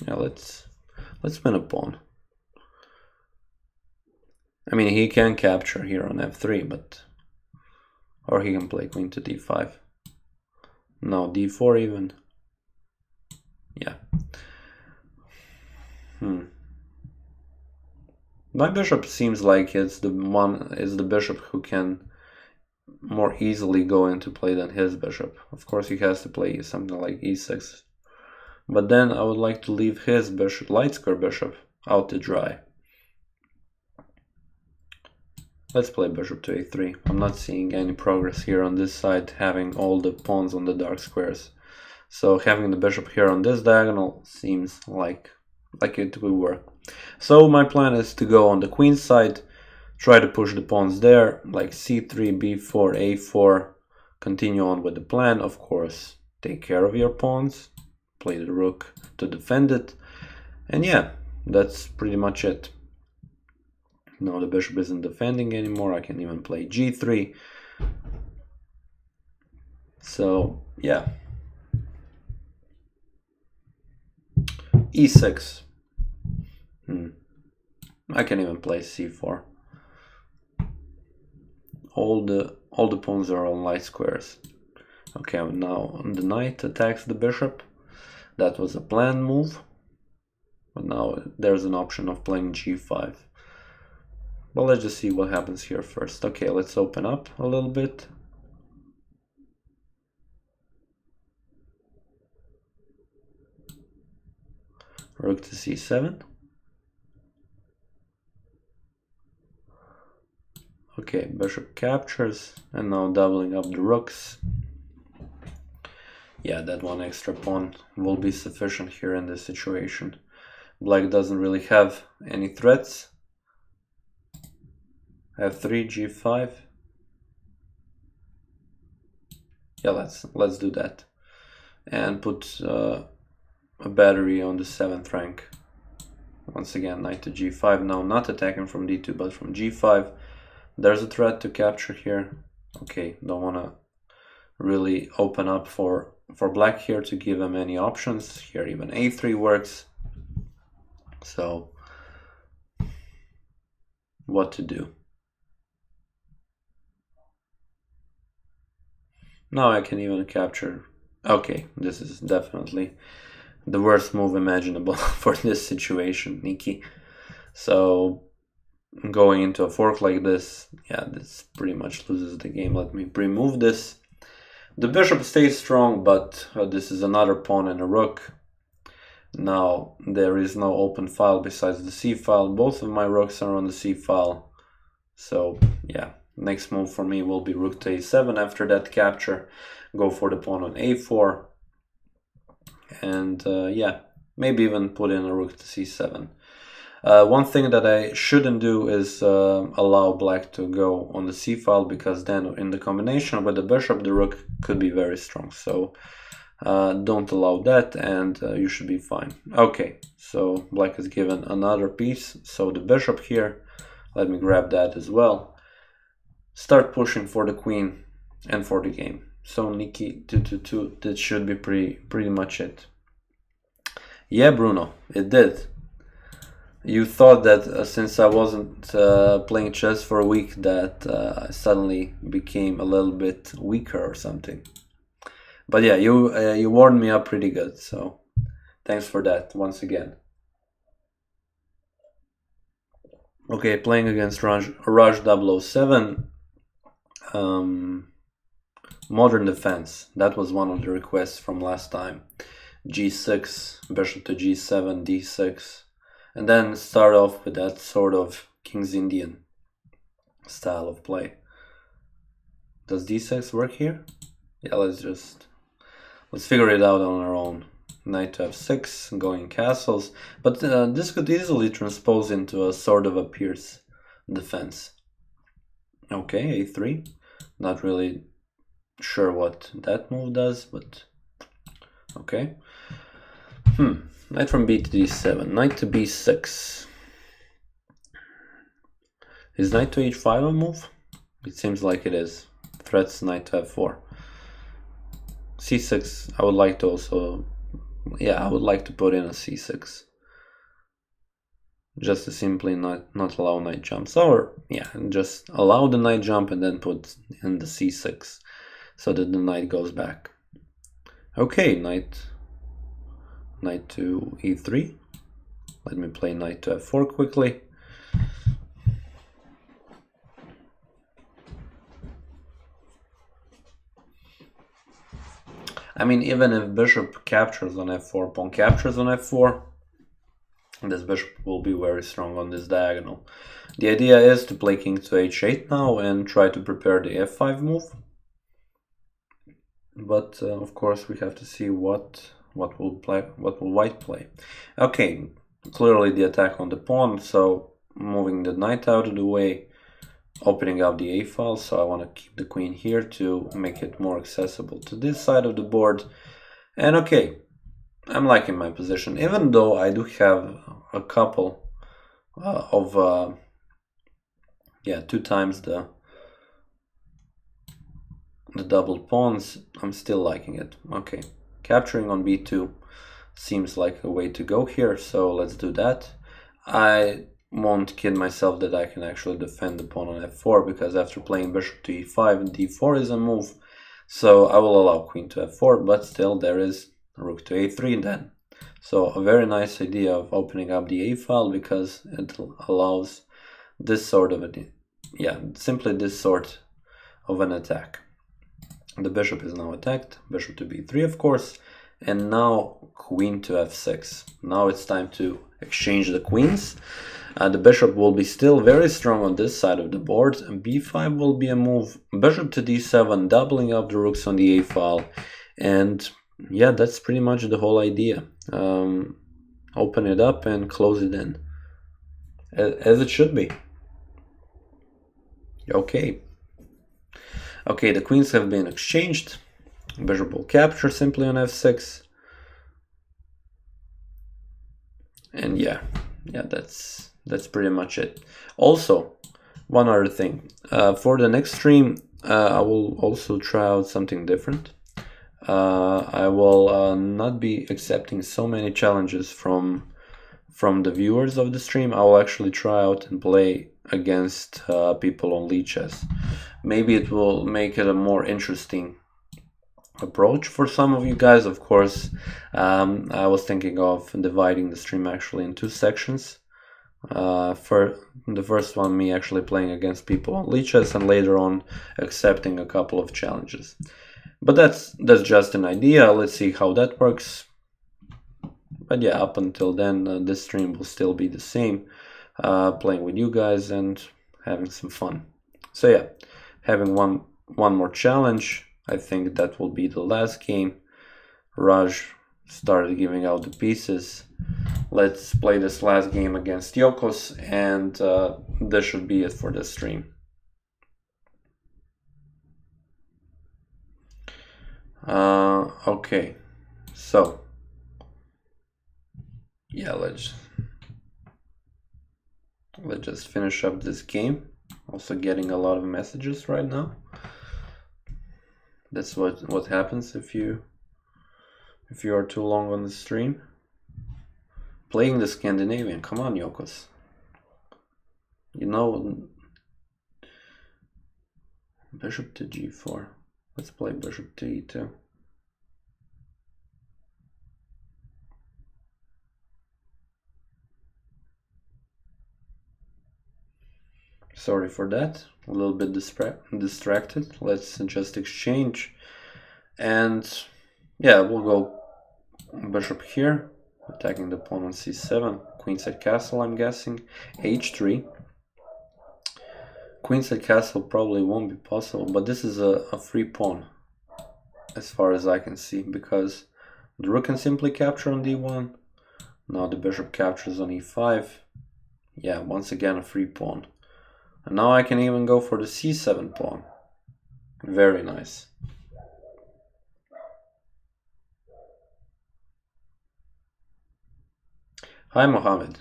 Yeah, let's win a pawn. I mean, he can capture here on f3, but or he can play queen to d5. No, d4 even. Yeah. My bishop seems like it's the bishop who can more easily go into play than his bishop. Of course, he has to play something like e6. But then I would like to leave his bishop, light square bishop, out to dry. Let's play bishop to a3. I'm not seeing any progress here on this side, having all the pawns on the dark squares. So having the bishop here on this diagonal seems like it will work. So my plan is to go on the queen side, try to push the pawns there, like c3, b4, a4, continue on with the plan. Of course, take care of your pawns, play the rook to defend it, and yeah, that's pretty much it. Now the bishop isn't defending anymore, I can even play g3. So yeah, e6. I can even play c4. All the pawns are on light squares. Okay, now the knight attacks the bishop. That was a planned move, but now there's an option of playing g5. But let's just see what happens here first. Okay, let's open up a little bit. Rook to c7. Okay, bishop captures, and now doubling up the rooks. Yeah, that one extra pawn will be sufficient here in this situation. Black doesn't really have any threats. f3, g5. Yeah, let's do that. And put a battery on the 7th rank. Once again, knight to g5. Now not attacking from d2, but from g5. There's a threat to capture here. Okay, don't want to really open up for black here to give him any options. Here even a3 works. So what to do? Now I can even capture. Okay, this is definitely the worst move imaginable for this situation, Nikki. So going into a fork like this, yeah, this pretty much loses the game. Let me remove this. The bishop stays strong, but this is another pawn and a rook. Now there is no open file besides the c file. Both of my rooks are on the c file. So yeah, next move for me will be rook to a7 after that capture. Go for the pawn on a4. And yeah, maybe even put in a rook to c7. One thing that I shouldn't do is allow black to go on the c file, because then in the combination with the bishop, the rook could be very strong. So don't allow that, and you should be fine. Okay, so black is given another piece. So the bishop here, let me grab that as well. Start pushing for the queen and for the game. So Nikki 222, that should be pretty much it. Yeah, Bruno, it did. You thought that since I wasn't playing chess for a week that I suddenly became a little bit weaker or something. But yeah, you warmed me up pretty good, so thanks for that once again. Okay, playing against Raj 007. Modern defense, that was one of the requests from last time. G6, bishop to G7, D6, and then start off with that sort of King's Indian style of play. Does D6 work here? Yeah, let's figure it out on our own. Knight to F6, going castles, but this could easily transpose into a sort of a Pierce defense. Okay, A3, not really sure what that move does, but okay. Knight from B to D7, knight to B6. Is knight to H5 a move? It seems like it is. Threats knight to F4. C6, I would like to also, yeah, I would like to put in a C6. Just to simply not allow knight jumps, or yeah, just allow the knight jump and then put in the C6 so that the knight goes back. Okay, knight to E3. Let me play knight to F4 quickly. I mean, even if bishop captures on F4, pawn captures on F4, this bishop will be very strong on this diagonal. The idea is to play king to H8 now and try to prepare the F5 move. But of course we have to see what will white play. Okay, clearly the attack on the pawn, so moving the knight out of the way, opening up the A file, so I want to keep the queen here to make it more accessible to this side of the board. And okay, I'm liking my position, even though I do have a couple of yeah, 2 times the double pawns. I'm still liking it. Okay, capturing on B2 seems like a way to go here, so let's do that. I won't kid myself that I can actually defend the pawn on F4, because after playing bishop to E5, D4 is a move, so I will allow queen to F4, but still there is rook to A3 then. So a very nice idea of opening up the A file, because it allows this sort of simply this sort of an attack. The bishop is now attacked, bishop to B3 of course, and now queen to F6. Now it's time to exchange the queens. The bishop will be still very strong on this side of the board, and B5 will be a move, bishop to D7, doubling up the rooks on the A file, and yeah, that's pretty much the whole idea. Open it up and close it in, as it should be. Okay, the queens have been exchanged. Bishop will capture simply on F6, and yeah, that's pretty much it. Also, one other thing, for the next stream, I will also try out something different. I will not be accepting so many challenges from the viewers of the stream. I will actually try out and play against people on Lichess. Maybe it will make it a more interesting approach for some of you guys. Of course, I was thinking of dividing the stream actually in 2 sections. For the first one, me actually playing against people on Lichess, and later on accepting a couple of challenges. But that's just an idea. Let's see how that works. But yeah, up until then, this stream will still be the same, playing with you guys and having some fun. So yeah, having one more challenge. I think that will be the last game. Raj started giving out the pieces. Let's play this last game against Yokos, and this should be it for this stream. Okay, so yeah, let's just finish up this game. Also getting a lot of messages right now. That's what happens if you are too long on the stream. Playing the Scandinavian, come on, Yokos. You know, bishop to g4. Let's play bishop to e2. Sorry for that, a little bit distracted. Let's just exchange, and yeah, we'll go bishop here, attacking the pawn on c7, queenside castle, I'm guessing, h3. Queenside castle probably won't be possible, but this is a free pawn, as far as I can see, because the rook can simply capture on d1, now the bishop captures on e5, yeah, once again a free pawn. And now I can even go for the c7 pawn. Very nice. Hi Mohammed.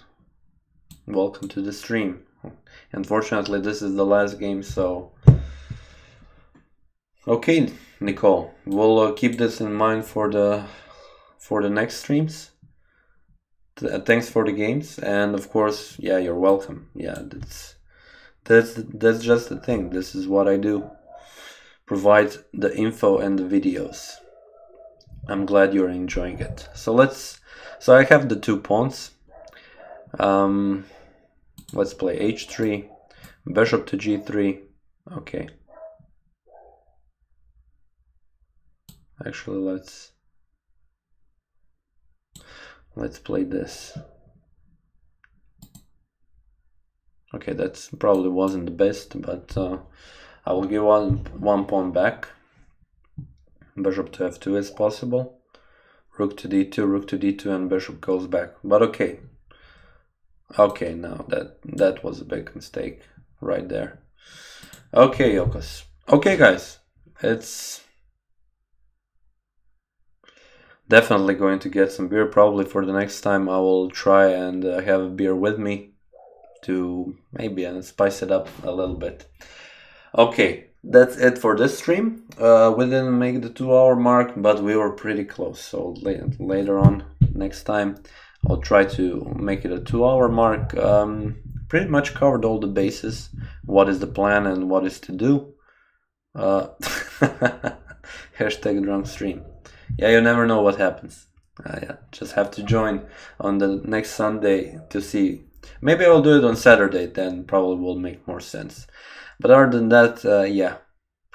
Welcome to the stream. Unfortunately, this is the last game, so... Okay, Nicole. We'll keep this in mind for the next streams. Thanks for the games, and of course, yeah, you're welcome. Yeah, that's just the thing. This is what I do. Provide the info and the videos. I'm glad you're enjoying it. So I have the two pawns. Let's play h3, bishop to g3. Okay. Actually, let's play this. Okay, that probably wasn't the best, but I will give one pawn back. Bishop to f2 is possible. Rook to d2, rook to d2, and bishop goes back. But okay. Okay, no, that was a big mistake right there. Okay, Yokos. Okay, guys, it's definitely going to get some beer. Probably for the next time I will try and have a beer with me to maybe spice it up a little bit. Okay, that's it for this stream. We didn't make the 2-hour mark, but we were pretty close. So later on, next time, I'll try to make it a 2-hour mark. Pretty much covered all the bases. What is the plan and what is to do. Hashtag drunk stream. Yeah, you never know what happens. Yeah, just have to join on the next Sunday to see. Maybe I'll do it on Saturday, then probably will make more sense. But other than that, yeah,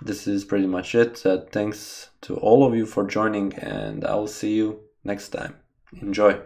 this is pretty much it. Thanks to all of you for joining, and I will see you next time. Enjoy.